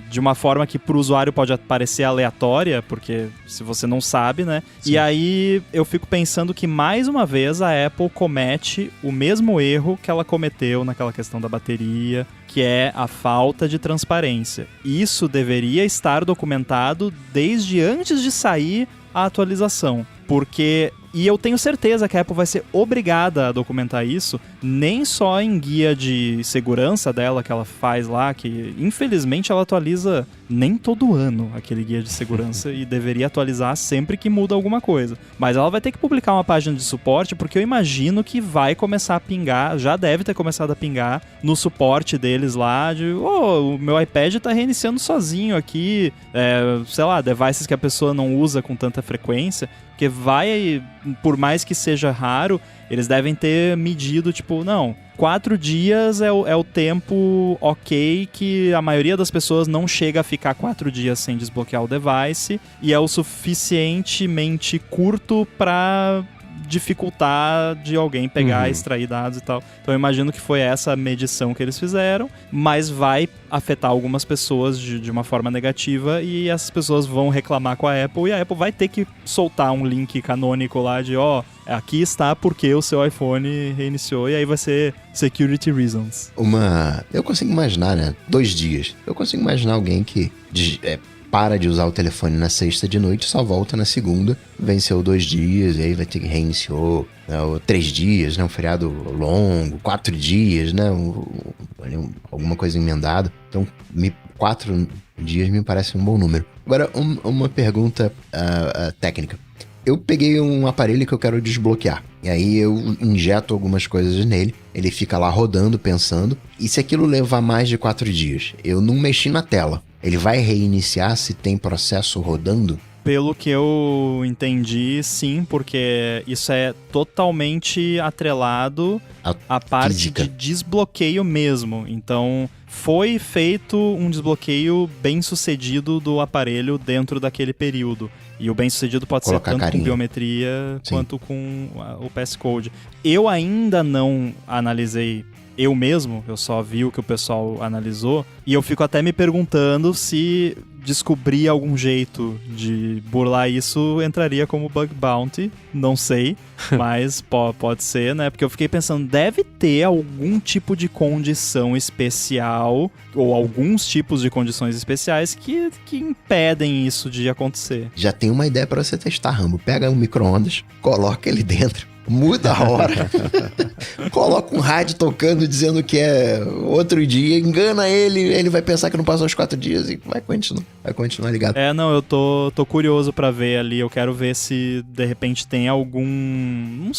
de uma forma que pro usuário pode parecer aleatória, porque se você não sabe, né? Sim. E aí eu fico pensando que mais uma vez a Apple comete o mesmo erro que ela cometeu naquela questão da bateria, que é a falta de transparência. Isso deveria estar documentado desde antes de sair a atualização, porque... E eu tenho certeza que a Apple vai ser obrigada a documentar isso, nem só em guia de segurança dela que ela faz lá, que infelizmente ela atualiza nem todo ano aquele guia de segurança e deveria atualizar sempre que muda alguma coisa. Mas ela vai ter que publicar uma página de suporte, porque eu imagino que vai começar a pingar, já deve ter começado a pingar no suporte deles lá, de o meu iPad tá reiniciando sozinho aqui, sei lá, devices que a pessoa não usa com tanta frequência, porque vai, por mais que seja raro, eles devem ter medido, tipo, não, 4 dias é o tempo ok que a maioria das pessoas não chega a ficar 4 dias sem desbloquear o device, e é o suficientemente curto para dificultar de alguém pegar, extrair dados e tal. Então eu imagino que foi essa medição que eles fizeram, mas vai afetar algumas pessoas de uma forma negativa, e essas pessoas vão reclamar com a Apple, e a Apple vai ter que soltar um link canônico lá de aqui está porque o seu iPhone reiniciou, e aí vai ser security reasons. Eu consigo imaginar, né? 2 dias. Eu consigo imaginar alguém que para de usar o telefone na sexta de noite, só volta na segunda, venceu 2 dias, e aí vai ter que reiniciou, né, 3 dias, né, um feriado longo, 4 dias, né, alguma coisa emendada. Então, 4 dias me parece um bom número. Agora, uma pergunta técnica. Eu peguei um aparelho que eu quero desbloquear. E aí eu injeto algumas coisas nele. Ele fica lá rodando, pensando. E se aquilo levar mais de 4 dias? Eu não mexi na tela. Ele vai reiniciar se tem processo rodando? Pelo que eu entendi, sim, porque isso é totalmente atrelado à parte física. de desbloqueio mesmo. Então, foi feito um desbloqueio bem sucedido do aparelho dentro daquele período. E o bem sucedido pode Colocar ser tanto carinha. com biometria Sim. quanto com o passcode. Eu ainda não analisei eu mesmo, eu só vi o que o pessoal analisou, e eu fico até me perguntando se descobrir algum jeito de burlar isso entraria como bug bounty, não sei, mas pode ser, né? Porque eu fiquei pensando, deve ter algum tipo de condição especial, ou alguns tipos de condições especiais que impedem isso de acontecer. Já tem uma ideia pra você testar, Rambo. Pega um micro-ondas, coloca ele dentro, muda a hora, coloca um rádio tocando dizendo que é outro dia, engana ele vai pensar que não passou os 4 dias e vai continuar ligado. Não, eu tô curioso pra ver ali, eu quero ver se de repente tem algum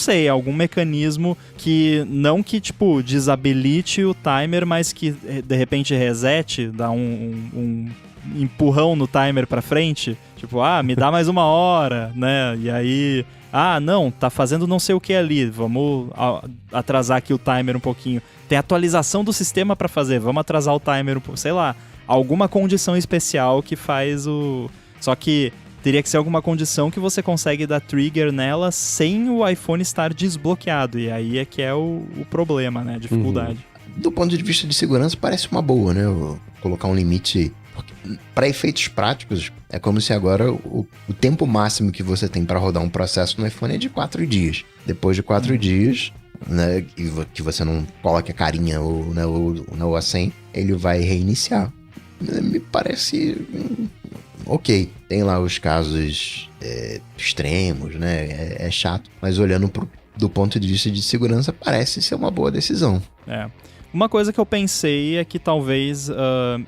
mecanismo que, não que tipo desabilite o timer, mas que de repente resete, dá um empurrão no timer pra frente, tipo, me dá mais 1 hora, né, e aí... não, tá fazendo não sei o que ali, vamos atrasar aqui o timer um pouquinho. Tem atualização do sistema pra fazer, vamos atrasar o timer um pouco, sei lá. Alguma condição especial que faz o... Só que teria que ser alguma condição que você consegue dar trigger nela sem o iPhone estar desbloqueado. E aí é que é o problema, né, a dificuldade. Do ponto de vista de segurança, parece uma boa, né? Colocar um limite... Para efeitos práticos, é como se agora o tempo máximo que você tem para rodar um processo no iPhone é de 4 dias. Depois de 4 dias, né, que você não coloque a carinha ou a senha, ele vai reiniciar. Me parece ok. Tem lá os casos extremos, né? É chato, mas olhando do ponto de vista de segurança, parece ser uma boa decisão. Uma coisa que eu pensei é que talvez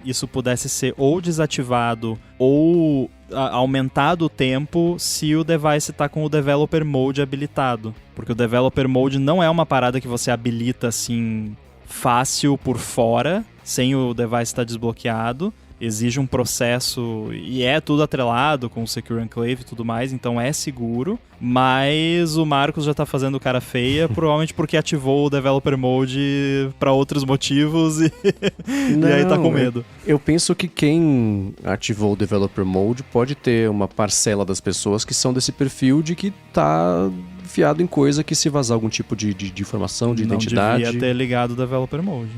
isso pudesse ser ou desativado ou aumentado o tempo se o device está com o Developer Mode habilitado. Porque o Developer Mode não é uma parada que você habilita assim fácil por fora, sem o device estar desbloqueado. Exige um processo e é tudo atrelado com o Secure Enclave e tudo mais, então é seguro, mas o Marcos já tá fazendo cara feia, provavelmente porque ativou o Developer Mode para outros motivos e aí tá com medo. Eu penso que quem ativou o Developer Mode pode ter uma parcela das pessoas que são desse perfil de que tá fiado em coisa que se vazar algum tipo de informação, de identidade... Não devia ter ligado o Developer Mode.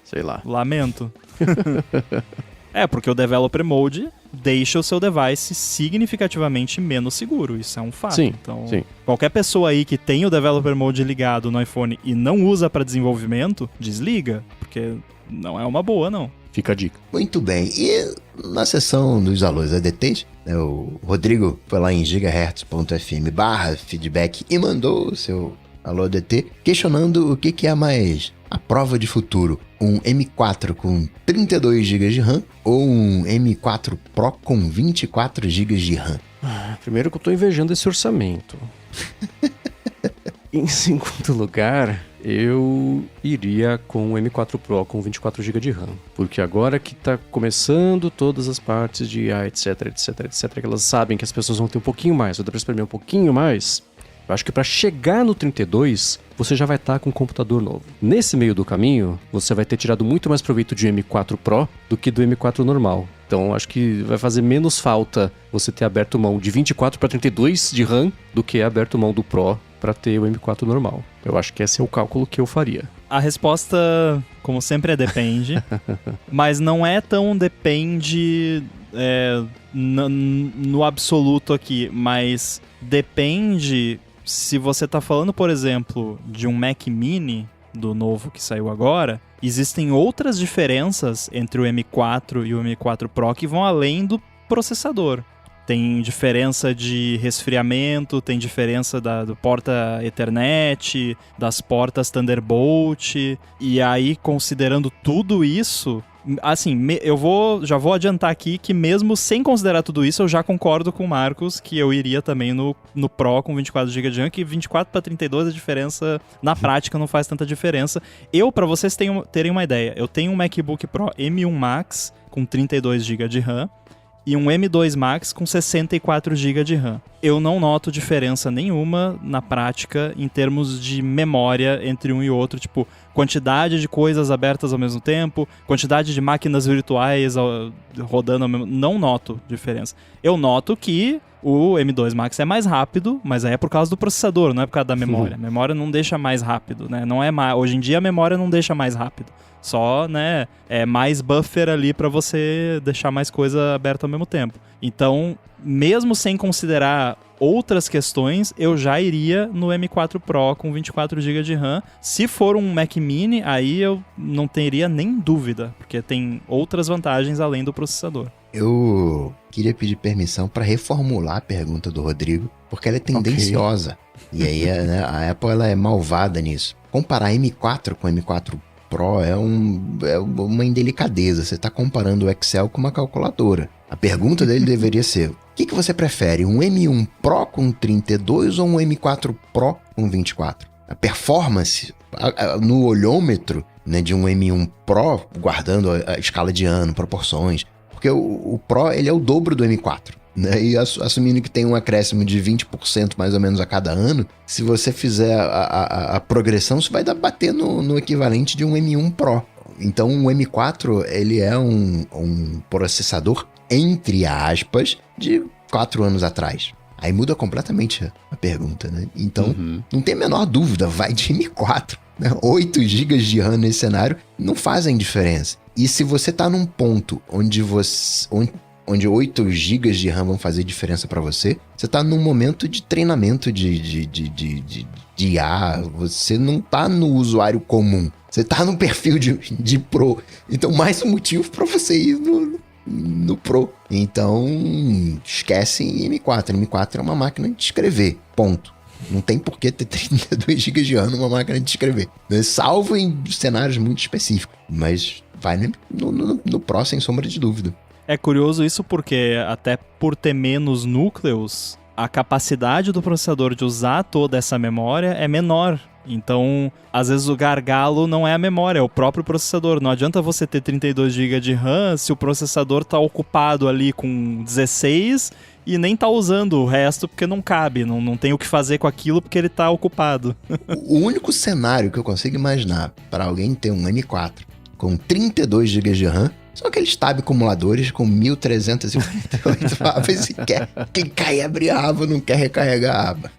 Sei lá. Lamento. Porque o Developer Mode deixa o seu device significativamente menos seguro. Isso é um fato. Sim, então, sim. Qualquer pessoa aí que tem o Developer Mode ligado no iPhone e não usa para desenvolvimento, desliga, porque não é uma boa, não. Fica a dica. Muito bem. E na seção dos alôs ADTs, o Rodrigo foi lá em gigahertz.fm/feedback e mandou o seu alô ADT questionando o que é mais a prova de futuro. Um M4 com 32 GB de RAM ou um M4 Pro com 24 GB de RAM? Primeiro que eu tô invejando esse orçamento. Em segundo lugar, eu iria com o M4 Pro com 24 GB de RAM. Porque agora que tá começando todas as partes de IA, etc, que elas sabem que as pessoas vão ter um pouquinho mais, vai dar pra experimentar um pouquinho mais... Eu acho que para chegar no 32, você já vai estar com um computador novo. Nesse meio do caminho, você vai ter tirado muito mais proveito de M4 Pro do que do M4 normal. Então, acho que vai fazer menos falta você ter aberto mão de 24 para 32 de RAM do que aberto mão do Pro para ter o M4 normal. Eu acho que esse é o cálculo que eu faria. A resposta, como sempre, é depende. Mas não é tão depende no absoluto aqui. Mas depende... Se você tá falando, por exemplo, de um Mac Mini, do novo que saiu agora, existem outras diferenças entre o M4 e o M4 Pro que vão além processador. Tem diferença de resfriamento, tem diferença do porta Ethernet, das portas Thunderbolt. E aí, considerando tudo isso, assim, já vou adiantar aqui que mesmo sem considerar tudo isso, eu já concordo com o Marcos que eu iria também no Pro com 24 GB de RAM, que 24 para 32 a diferença, na prática, não faz tanta diferença. Para vocês terem uma ideia, eu tenho um MacBook Pro M1 Max com 32 GB de RAM, e um M2 Max com 64 GB de RAM. Eu não noto diferença nenhuma na prática em termos de memória entre um e outro, tipo, quantidade de coisas abertas ao mesmo tempo, quantidade de máquinas virtuais rodando ao mesmo tempo. Não noto diferença. Eu noto que o M2 Max é mais rápido, mas aí é por causa do processador, não é por causa da memória. A memória não deixa mais rápido, né? Hoje em dia a memória não deixa mais rápido. Só, né, é mais buffer ali para você deixar mais coisa aberta ao mesmo tempo. Então, mesmo sem considerar outras questões, eu já iria no M4 Pro com 24 GB de RAM. Se for um Mac Mini, aí eu não teria nem dúvida, porque tem outras vantagens além do processador. Eu queria pedir permissão para reformular a pergunta do Rodrigo, porque ela é tendenciosa. Okay. E aí, né, a Apple ela é malvada nisso. Comparar M4 com M4 Pro é uma indelicadeza. Você está comparando o Excel com uma calculadora. A pergunta dele deveria ser: o que você prefere, um M1 Pro com 32 ou um M4 Pro com 24? A performance no olhômetro, né, de um M1 Pro, guardando a escala de ano, proporções, porque o Pro ele é o dobro do M4. Né? E assumindo que tem um acréscimo de 20% mais ou menos a cada ano, se você fizer a progressão, isso vai bater no equivalente de um M1 Pro. Então o M4 ele é um processador, entre aspas, de 4 anos atrás. Aí muda completamente a pergunta, né? Então, não tem a menor dúvida, vai de M4. Né? 8 GB de RAM nesse cenário não fazem diferença. E se você está num ponto onde 8 GB de RAM vão fazer diferença para você, você tá num momento de treinamento de IA, você não tá no usuário comum, você tá no perfil de Pro. Então, mais um motivo para você ir no Pro. Então, esquece M4. M4 é uma máquina de escrever, ponto. Não tem por que ter 32 GB de RAM numa máquina de escrever, né? Salvo em cenários muito específicos. Mas vai no Pro, sem sombra de dúvida. É curioso isso porque, até por ter menos núcleos, a capacidade do processador de usar toda essa memória é menor. Então, às vezes o gargalo não é a memória, é o próprio processador. Não adianta você ter 32 GB de RAM se o processador está ocupado ali com 16 e nem tá usando o resto porque não cabe, não tem o que fazer com aquilo porque ele tá ocupado. O único cenário que eu consigo imaginar para alguém ter um M4 com 32 GB de RAM são aqueles tab acumuladores com 1348 abas e quem quer abrir a aba não quer recarregar a aba.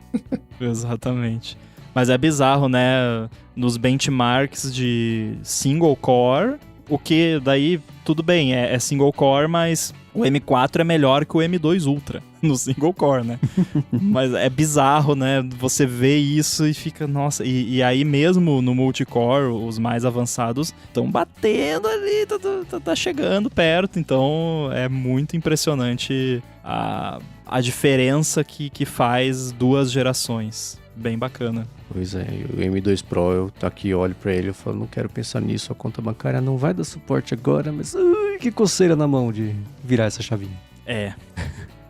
Exatamente. Mas é bizarro, né? Nos benchmarks de single core, o que daí, tudo bem, é single core, mas o M4 é melhor que o M2 Ultra no single core, né? Mas é bizarro, né? Você vê isso e fica, nossa... E aí mesmo no multicore, os mais avançados estão batendo ali, tá chegando perto. Então é muito impressionante a diferença que faz 2 gerações. Bem bacana. Pois é, o M2 Pro, eu aqui olho pra ele e falo, não quero pensar nisso, a conta bancária não vai dar suporte agora, mas que coceira na mão de virar essa chavinha. É.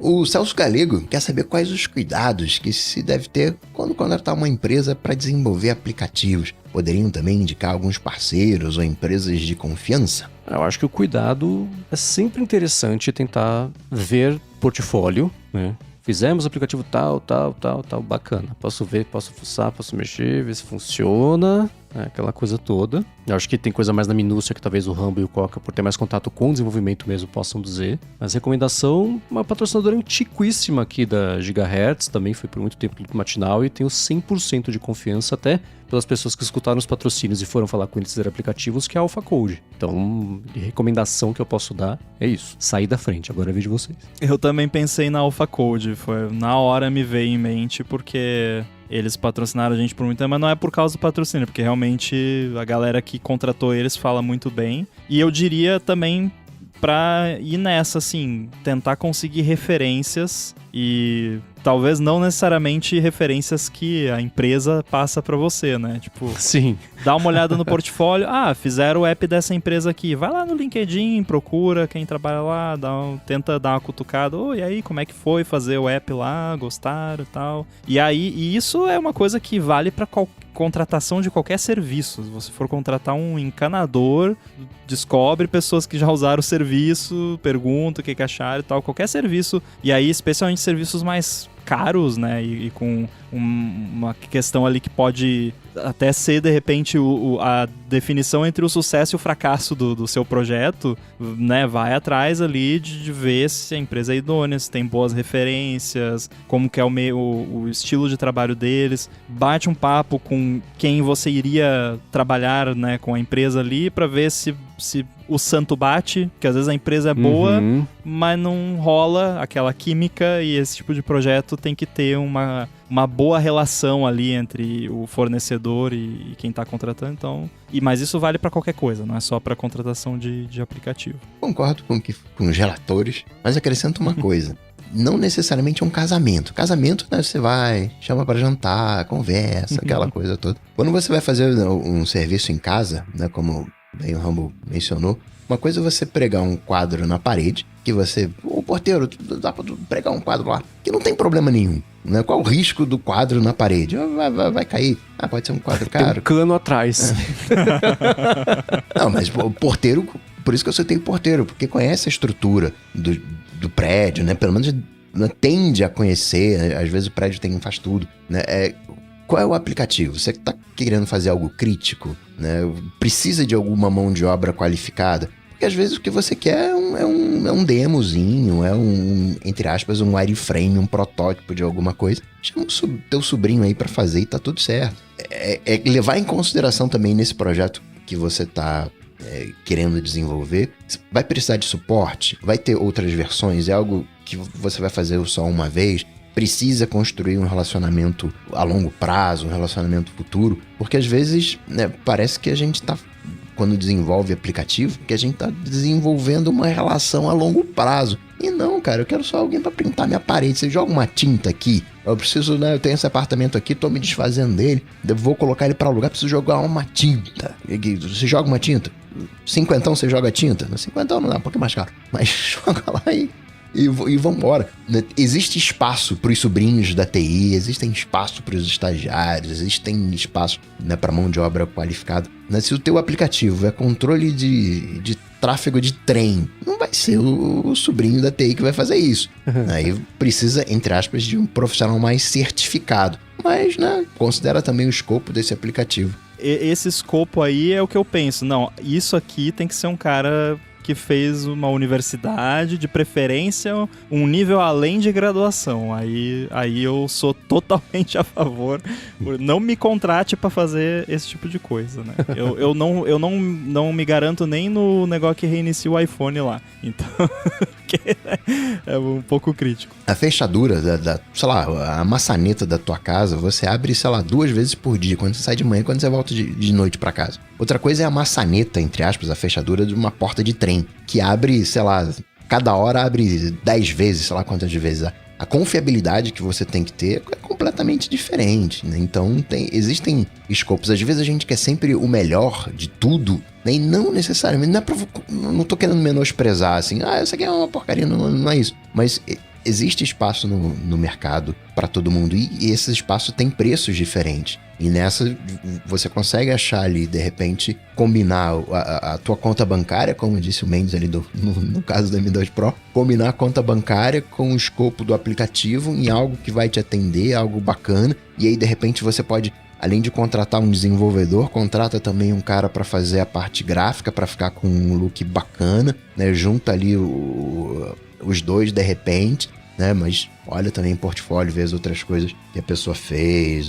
O Celso Galego quer saber quais os cuidados que se deve ter quando contratar uma empresa para desenvolver aplicativos. Poderiam também indicar alguns parceiros ou empresas de confiança? Eu acho que o cuidado é sempre interessante tentar ver portfólio, né? Fizemos aplicativo tal, bacana. Posso ver, posso fuçar, posso mexer, ver se funciona, aquela coisa toda. Eu acho que tem coisa mais na minúcia que talvez o Rambo e o Coca, por ter mais contato com o desenvolvimento mesmo, possam dizer. Mas recomendação, uma patrocinadora antiquíssima aqui da Gigahertz, também foi por muito tempo do Matinal e tenho 100% de confiança até pelas pessoas que escutaram os patrocínios e foram falar com eles de aplicativos, que é a AlphaCode. Então, de recomendação que eu posso dar é isso, sair da frente, agora é vez de vocês. Eu também pensei na AlphaCode, foi na hora me veio em mente, porque eles patrocinaram a gente por muito tempo, mas não é por causa do patrocínio, porque realmente a galera que contratou eles fala muito bem. E eu diria também, pra ir nessa, assim, tentar conseguir referências e talvez não necessariamente referências que a empresa passa pra você, né? Tipo, Sim. dá uma olhada no portfólio, fizeram o app dessa empresa aqui, vai lá no LinkedIn, procura quem trabalha lá, tenta dar uma cutucada, e aí, como é que foi fazer o app lá, gostaram e tal. E isso é uma coisa que vale pra contratação de qualquer serviço. Se você for contratar um encanador, descobre pessoas que já usaram o serviço, pergunta o que acharam e tal, qualquer serviço, e aí especialmente serviços mais caros, né, e com uma questão ali que pode até ser, de repente, a definição entre o sucesso e o fracasso do seu projeto, né, vai atrás ali de ver se a empresa é idônea, se tem boas referências, como que é o estilo de trabalho deles, bate um papo com quem você iria trabalhar, né, com a empresa ali, para ver se o santo bate, que às vezes a empresa é boa, mas não rola aquela química, e esse tipo de projeto tem que ter uma boa relação ali entre o fornecedor e quem está contratando, então... Mas isso vale para qualquer coisa, não é só para contratação de aplicativo. Concordo com os relatores, mas acrescento uma coisa. Não necessariamente é um casamento. Casamento, né, você vai, chama para jantar, conversa, aquela coisa toda. Quando você vai fazer um serviço em casa, né, como bem o Rambo mencionou, uma coisa é você pregar um quadro na parede, que você... O porteiro, dá pra pregar um quadro lá, que não tem problema nenhum, né? Qual o risco do quadro na parede? Vai cair. Pode ser um quadro caro. Tem um cano atrás. Não, mas o porteiro... Por isso que eu citei porteiro, porque conhece a estrutura do prédio, né? Pelo menos tende a conhecer. Às vezes o prédio faz tudo, né? Qual é o aplicativo? Você está querendo fazer algo crítico, né? Precisa de alguma mão de obra qualificada? Porque às vezes o que você quer é um demozinho, entre aspas, um wireframe, um protótipo de alguma coisa. Chama o teu sobrinho aí para fazer e tá tudo certo. É levar em consideração também nesse projeto que você está querendo desenvolver. Vai precisar de suporte? Vai ter outras versões? É algo que você vai fazer só uma vez? Precisa construir um relacionamento a longo prazo, um relacionamento futuro, porque às vezes, né, parece que a gente está, quando desenvolve aplicativo, que a gente está desenvolvendo uma relação a longo prazo. E não, cara, eu quero só alguém para pintar minha parede. Você joga uma tinta aqui, eu preciso, né, eu tenho esse apartamento aqui, tô me desfazendo dele, eu vou colocar ele para alugar, preciso jogar uma tinta. Você joga uma tinta? 50 você joga tinta? 50 não dá, um pouquinho mais caro, mas joga lá e vambora. Existe espaço para os sobrinhos da TI, existem espaço para os estagiários, existem espaço, né, para mão de obra qualificada. Se o teu aplicativo é controle de tráfego de trem, não vai ser o sobrinho da TI que vai fazer isso. Aí precisa, entre aspas, de um profissional mais certificado. Mas, né, considera também o escopo desse aplicativo. Esse escopo aí é o que eu penso. Não, isso aqui tem que ser um cara que fez uma universidade, de preferência um nível além de graduação. Aí eu sou totalmente a favor. Não me contrate para fazer esse tipo de coisa, né? Eu não me garanto nem no negócio que reinicia o iPhone lá. Então, é um pouco crítico. A fechadura sei lá, a maçaneta da tua casa, você abre, sei lá, 2 vezes por dia, quando você sai de manhã e quando você volta de noite para casa. Outra coisa é a maçaneta, entre aspas, a fechadura de uma porta de trem, que abre, sei lá, cada hora abre 10 vezes, sei lá quantas vezes. A confiabilidade que você tem que ter é completamente diferente, né? Então, existem escopos. Às vezes a gente quer sempre o melhor de tudo, né? E não necessariamente, não tô querendo menosprezar, assim, isso aqui é uma porcaria, não é isso. Mas existe espaço no mercado para todo mundo, e esse espaço tem preços diferentes. E nessa, você consegue achar ali, de repente, combinar a tua conta bancária, como disse o Mendes ali no caso do M2 Pro, combinar a conta bancária com o escopo do aplicativo em algo que vai te atender, algo bacana. E aí, de repente, você pode, além de contratar um desenvolvedor, contrata também um cara para fazer a parte gráfica, para ficar com um look bacana, né? Junta ali os dois, de repente, né? Mas olha também em portfólio, vê as outras coisas que a pessoa fez,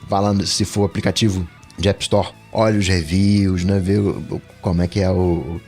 falando, se for aplicativo de App Store, olha os reviews, né? Vê como é que é o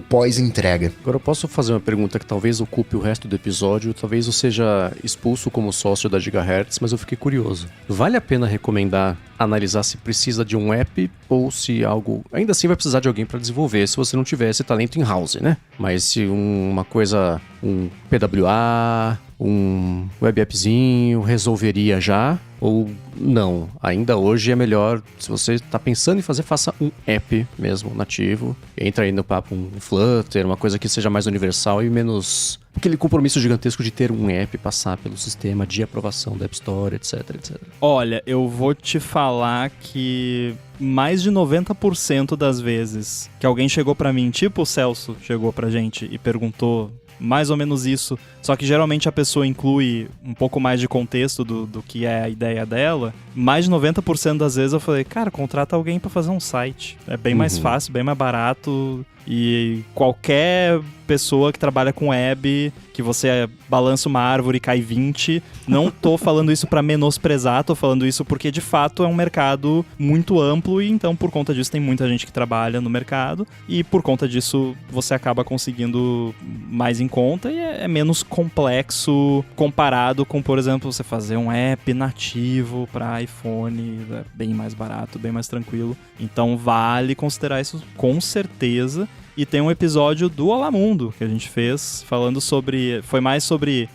pós-entrega. Agora eu posso fazer uma pergunta que talvez ocupe o resto do episódio, talvez eu seja expulso como sócio da Gigahertz, mas eu fiquei curioso. Vale a pena recomendar analisar se precisa de um app ou se algo... Ainda assim vai precisar de alguém para desenvolver se você não tiver esse talento in-house, né? Mas se uma coisa, um PWA, um web appzinho resolveria já ou não? Ainda hoje é melhor, se você está pensando em fazer, faça um app mesmo, nativo. Entra aí no papo um Flutter, uma coisa que seja mais universal e menos aquele compromisso gigantesco de ter um app, passar pelo sistema de aprovação da App Store, etc, etc. Olha, eu vou te falar que mais de 90% das vezes que alguém chegou pra mim, tipo o Celso chegou pra gente e perguntou mais ou menos isso, só que geralmente a pessoa inclui um pouco mais de contexto do que é a ideia dela, mais de 90% das vezes eu falei, cara, contrata alguém pra fazer um site. É bem mais fácil, bem mais barato, e qualquer pessoa que trabalha com web, que você balança uma árvore e cai 20, não tô falando isso pra menosprezar, tô falando isso porque de fato é um mercado muito amplo e então por conta disso tem muita gente que trabalha no mercado e por conta disso você acaba conseguindo mais em conta e é menos complexo comparado com, por exemplo, você fazer um app nativo para iPhone, é bem mais barato, bem mais tranquilo. Então vale considerar isso com certeza. E tem um episódio do Olá Mundo que a gente fez, falando sobre... Foi mais sobre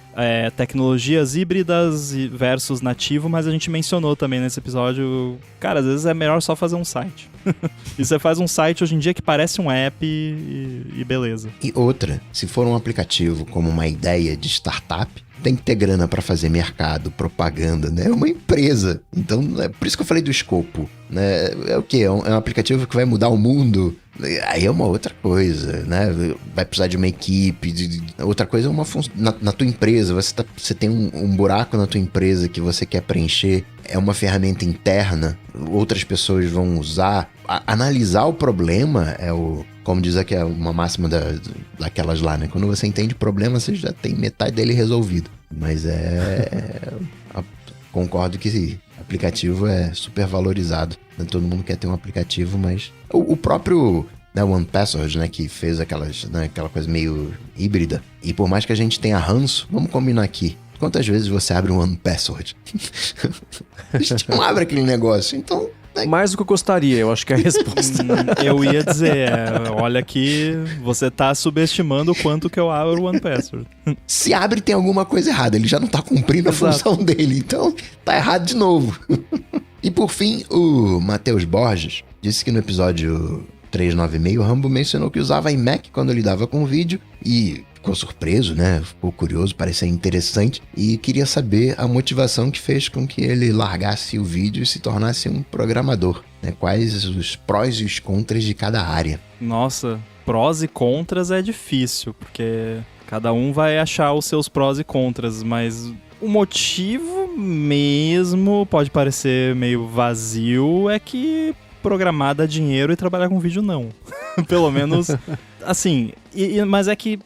tecnologias híbridas versus nativo, mas a gente mencionou também nesse episódio... Cara, às vezes é melhor só fazer um site. E você faz um site hoje em dia que parece um app e beleza. E outra, se for um aplicativo como uma ideia de startup, tem que ter grana para fazer mercado, propaganda, né? É uma empresa. Então, é por isso que eu falei do escopo, né? É o quê? É um aplicativo que vai mudar o mundo? Aí é uma outra coisa, né? Vai precisar de uma equipe. Outra coisa é uma função. Na tua empresa, você tem um buraco na tua empresa que você quer preencher. É uma ferramenta interna. Outras pessoas vão usar. Analisar o problema é o... Como diz aqui, é uma máxima daquelas lá, né? Quando você entende o problema, você já tem metade dele resolvido. Mas concordo que aplicativo é super valorizado. Todo mundo quer ter um aplicativo, mas... O próprio... Né, One Password, né, que fez aquela coisa meio híbrida. E por mais que a gente tenha ranço, vamos combinar aqui. Quantas vezes você abre um One Password? A gente não abre aquele negócio, então... Mais do que eu gostaria, eu acho que é a resposta. Eu ia dizer, olha que você tá subestimando o quanto que eu abro o One Password. Se abre, tem alguma coisa errada. Ele já não tá cumprindo a função dele, então tá errado de novo. E por fim, o Matheus Borges disse que no episódio 396, o Rambo mencionou que usava iMac quando lidava com o vídeo e... Ficou surpreso, né? Ficou curioso, parecia interessante e queria saber a motivação que fez com que ele largasse o vídeo e se tornasse um programador, né? Quais os prós e os contras de cada área. Nossa, prós e contras é difícil, porque cada um vai achar os seus prós e contras, mas o motivo mesmo pode parecer meio vazio, é que programar dá dinheiro e trabalhar com vídeo não. Pelo menos, assim, mas é que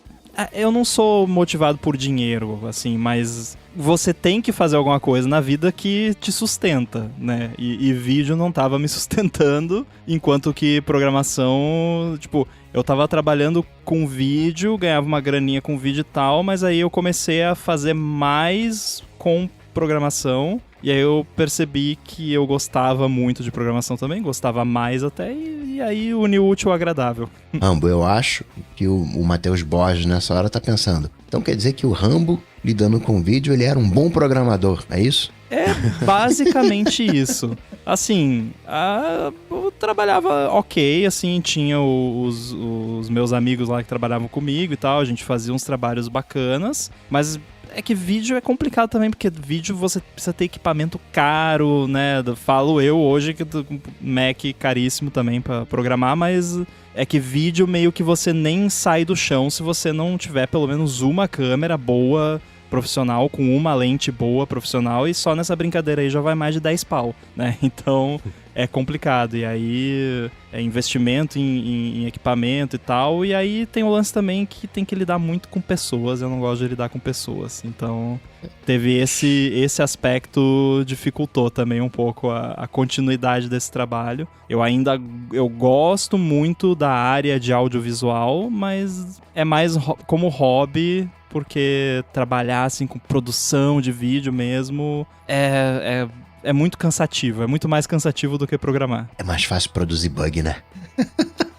eu não sou motivado por dinheiro, assim, mas você tem que fazer alguma coisa na vida que te sustenta, né? E vídeo não tava me sustentando, enquanto que programação, tipo, eu tava trabalhando com vídeo, ganhava uma graninha com vídeo e tal, mas aí eu comecei a fazer mais com programação. E aí eu percebi que eu gostava muito de programação também, gostava mais até, e aí uniu o útil ao agradável. Rambo, eu acho que o Matheus Borges nessa hora tá pensando, então quer dizer que o Rambo, lidando com vídeo, ele era um bom programador, é isso? É basicamente isso. Assim, eu trabalhava ok, assim, tinha os meus amigos lá que trabalhavam comigo e tal, a gente fazia uns trabalhos bacanas, mas... É que vídeo é complicado também, porque vídeo você precisa ter equipamento caro, né? Falo eu hoje que tô com Mac caríssimo também pra programar, mas é que vídeo meio que você nem sai do chão se você não tiver pelo menos uma câmera boa profissional com uma lente boa profissional e só nessa brincadeira aí já vai mais de 10 pau, né? Então é complicado. E aí é investimento em equipamento e tal. E aí tem o lance também que tem que lidar muito com pessoas. Eu não gosto de lidar com pessoas. Então teve esse aspecto, dificultou também um pouco a continuidade desse trabalho. Eu gosto muito da área de audiovisual, mas é mais como hobby, porque trabalhar assim com produção de vídeo mesmo é muito cansativo, é muito mais cansativo do que programar. É mais fácil produzir bug, né?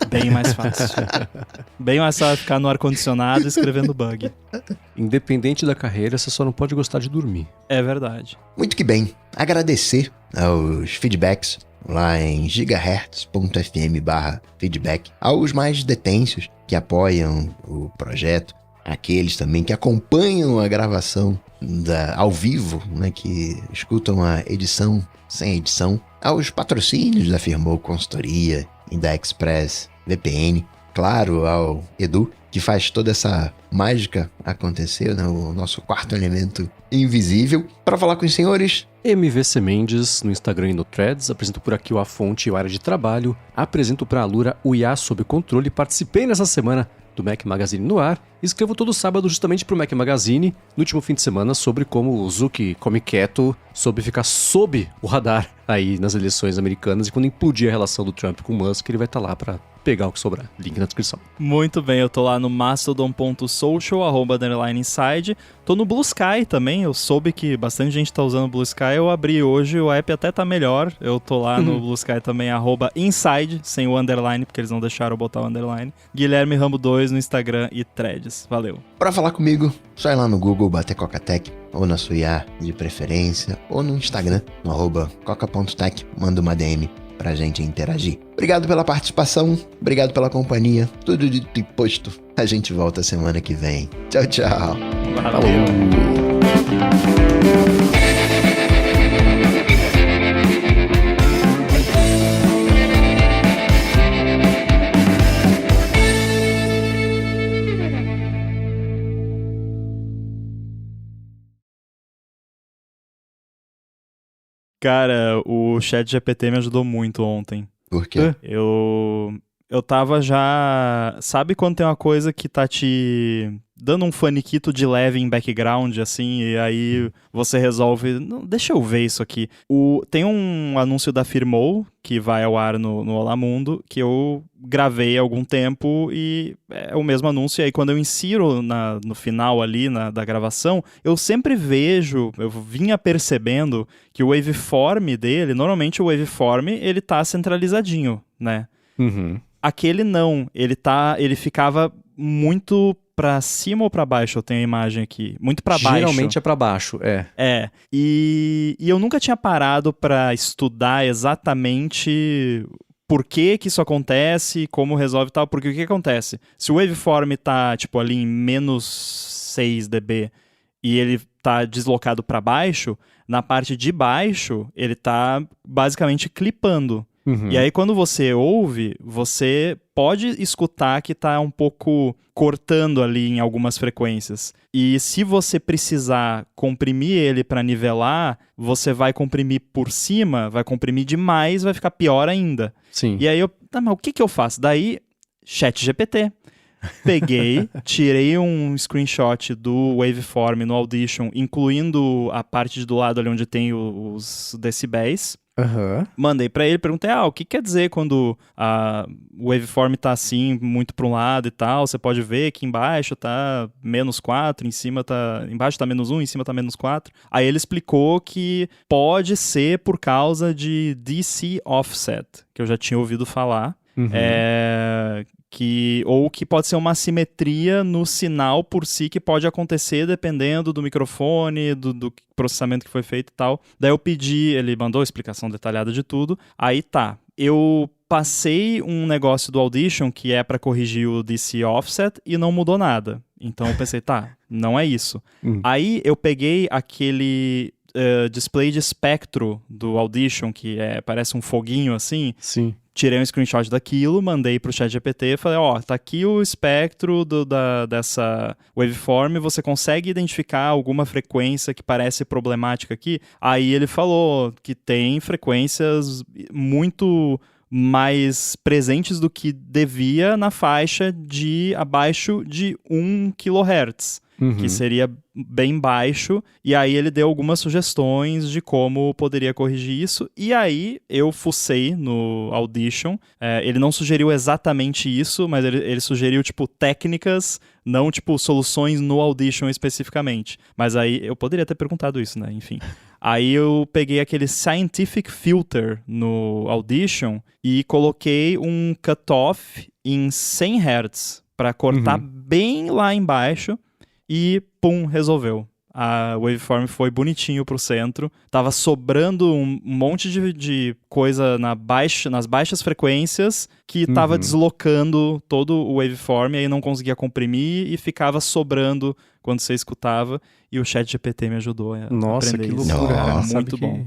Bem mais fácil. Bem mais fácil ficar no ar-condicionado escrevendo bug. Independente da carreira, você só não pode gostar de dormir. É verdade. Muito que bem. Agradecer aos feedbacks lá em gigahertz.fm/feedback, aos mais detensos que apoiam o projeto, aqueles também que acompanham a gravação ao vivo, né, que escutam a edição sem edição, aos patrocínios da Firmou Consultoria e da Express VPN, claro, ao Edu, que faz toda essa mágica acontecer, né, o nosso quarto elemento invisível. Para falar com os senhores, MVC Mendes no Instagram e no Threads, apresento por aqui o A Fonte e o Área de Trabalho, apresento para a Alura o IA Sob Controle, participei nessa semana do Mac Magazine no ar, e escrevo todo sábado justamente pro Mac Magazine, no último fim de semana, sobre como o Zuck come quieto, soube ficar sob o radar aí nas eleições americanas, e quando implodir a relação do Trump com o Musk, ele vai estar lá para pegar o que sobrar. Link na descrição. Muito bem, eu tô lá no mastodon.social, @inside. Tô no Blue Sky também, eu soube que bastante gente tá usando o Blue Sky, eu abri hoje, o app até tá melhor, eu tô lá no Blue Sky também, @inside, sem o underline, porque eles não deixaram eu botar o underline. Guilherme Rambo 2 no Instagram e Threads. Valeu. para falar comigo, só ir lá no Google, bater Cocatec, ou na sua IA de preferência, ou no Instagram, no @coca.tech, manda uma DM pra gente interagir. Obrigado pela participação, obrigado pela companhia, tudo dito e posto. A gente volta semana que vem. Tchau, tchau. Valeu. Cara, o ChatGPT me ajudou muito ontem. Por quê? Eu tava já... Sabe quando tem uma coisa que tá te dando um faniquito de leve em background, assim, e aí você resolve... Não, deixa eu ver isso aqui. Tem um anúncio da Firmou, que vai ao ar no Olá Mundo, que eu gravei há algum tempo e é o mesmo anúncio. E aí quando eu insiro no final ali da gravação, eu sempre eu vinha percebendo que o waveform dele, normalmente o waveform, ele tá centralizadinho, né? Uhum. Aquele não, ele ficava muito pra cima ou pra baixo, eu tenho a imagem aqui. Muito pra baixo. Geralmente é pra baixo, é. É, e eu nunca tinha parado pra estudar exatamente por que isso acontece, como resolve e tal, porque o que acontece? Se o waveform tá, tipo, ali em menos 6 dB e ele tá deslocado pra baixo, na parte de baixo, ele tá basicamente clipando. Uhum. E aí, quando você ouve, você pode escutar que tá um pouco cortando ali em algumas frequências. E se você precisar comprimir ele para nivelar, você vai comprimir por cima, vai comprimir demais, vai ficar pior ainda. Sim. E aí, mas o que eu faço? Daí, ChatGPT. Peguei, tirei um screenshot do waveform no Audition, incluindo a parte do lado ali onde tem os decibéis. Uhum. Mandei pra ele, perguntei, o que quer dizer quando o waveform tá assim, muito pra um lado e tal, você pode ver que embaixo tá -4, embaixo tá -1, em cima tá -4. Aí ele explicou que pode ser por causa de DC offset, que eu já tinha ouvido falar. Uhum. Ou que pode ser uma assimetria no sinal por si que pode acontecer dependendo do microfone, do processamento que foi feito e tal. Daí eu pedi, ele mandou explicação detalhada de tudo. Aí tá, eu passei um negócio do Audition que é para corrigir o DC offset e não mudou nada. Então eu pensei, tá, não é isso. Aí eu peguei aquele display de espectro do Audition, que parece um foguinho assim. Sim. Tirei um screenshot daquilo, mandei pro ChatGPT e falei, tá aqui o espectro dessa waveform, você consegue identificar alguma frequência que parece problemática aqui? Aí ele falou que tem frequências muito mais presentes do que devia na faixa de abaixo de 1 kHz. Que seria bem baixo, e aí ele deu algumas sugestões de como poderia corrigir isso, e aí eu fucei no Audition. Ele não sugeriu exatamente isso, mas ele sugeriu, tipo, técnicas, não, tipo, soluções no Audition especificamente. Mas aí eu poderia ter perguntado isso, né? Enfim. Aí eu peguei aquele Scientific Filter no Audition e coloquei um cutoff em 100 Hz para cortar bem lá embaixo. E, pum, resolveu. A waveform foi bonitinho pro centro. Tava sobrando um monte de coisa nas baixas frequências que tava deslocando todo o waveform, e aí não conseguia comprimir e ficava sobrando quando você escutava. E o ChatGPT me ajudou a Nossa, aprender que isso. loucura. Cara, Sabe muito que, bom.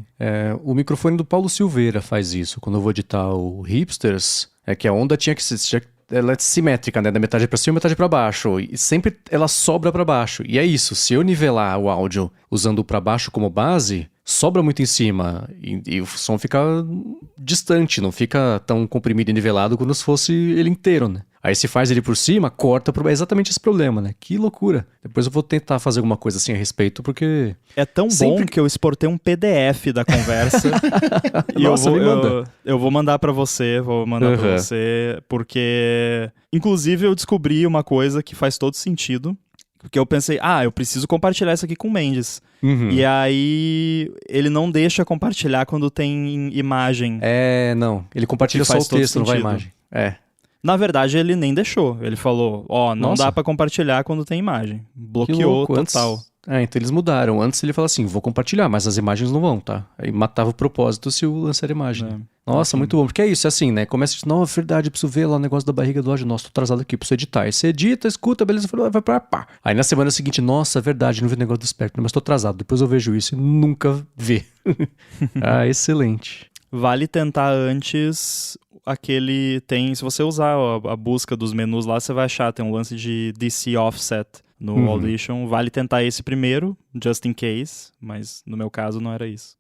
o microfone do Paulo Silveira faz isso. Quando eu vou editar o Hipsters, que a onda tinha que ser... Ela é simétrica, né? Da metade pra cima e metade pra baixo. E sempre ela sobra pra baixo. E é isso. Se eu nivelar o áudio usando o pra baixo como base, sobra muito em cima. E o som fica distante, não fica tão comprimido e nivelado como se fosse ele inteiro, né? Aí se faz ele por cima, corta. É exatamente esse problema, né? Que loucura. Depois eu vou tentar fazer alguma coisa assim a respeito, porque... É tão bom que eu exportei um PDF da conversa. E Nossa, eu vou mandar pra você, porque... Inclusive eu descobri uma coisa que faz todo sentido. Porque eu pensei, eu preciso compartilhar isso aqui com o Mendes. E aí ele não deixa compartilhar quando tem imagem. Não. Ele compartilha só o texto, não vai a imagem. Na verdade, ele nem deixou. Ele falou, não Nossa. dá pra compartilhar quando tem imagem. Bloqueou total. Então eles mudaram. Antes ele falava assim, vou compartilhar, mas as imagens não vão, tá? Aí matava o propósito se eu lançar a imagem. Nossa, muito bom. Porque é isso, é assim, né? Começa a dizer, não, é verdade, preciso ver lá o negócio da barriga do áudio. Nossa, tô atrasado aqui, preciso editar. Aí você edita, escuta, beleza, vai pra pá. Aí na semana seguinte, nossa, é verdade, não vi o negócio do espectro, mas tô atrasado. Depois eu vejo isso e nunca vê. Excelente. Vale tentar antes se você usar a busca dos menus lá, você vai achar, tem um lance de DC Offset no Audition. Vale tentar esse primeiro, just in case, mas no meu caso não era isso.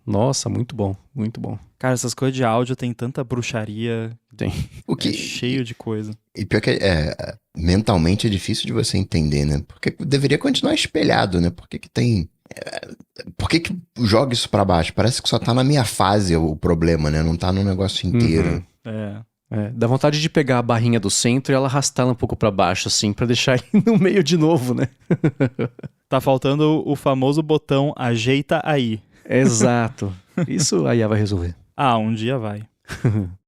Nossa, muito bom, muito bom. Cara, essas coisas de áudio tem tanta bruxaria. Tem. O que... cheio de coisa. E pior que mentalmente é difícil de você entender, né? Porque deveria continuar espelhado, né? Por que tem... Por que joga isso pra baixo? Parece que só tá na minha fase o problema, né? Não tá no negócio inteiro. Dá vontade de pegar a barrinha do centro e ela arrastá-la um pouco pra baixo, assim, pra deixar ele no meio de novo, né? Tá faltando o famoso botão ajeita aí. Exato. Isso a IA vai resolver. Um dia vai.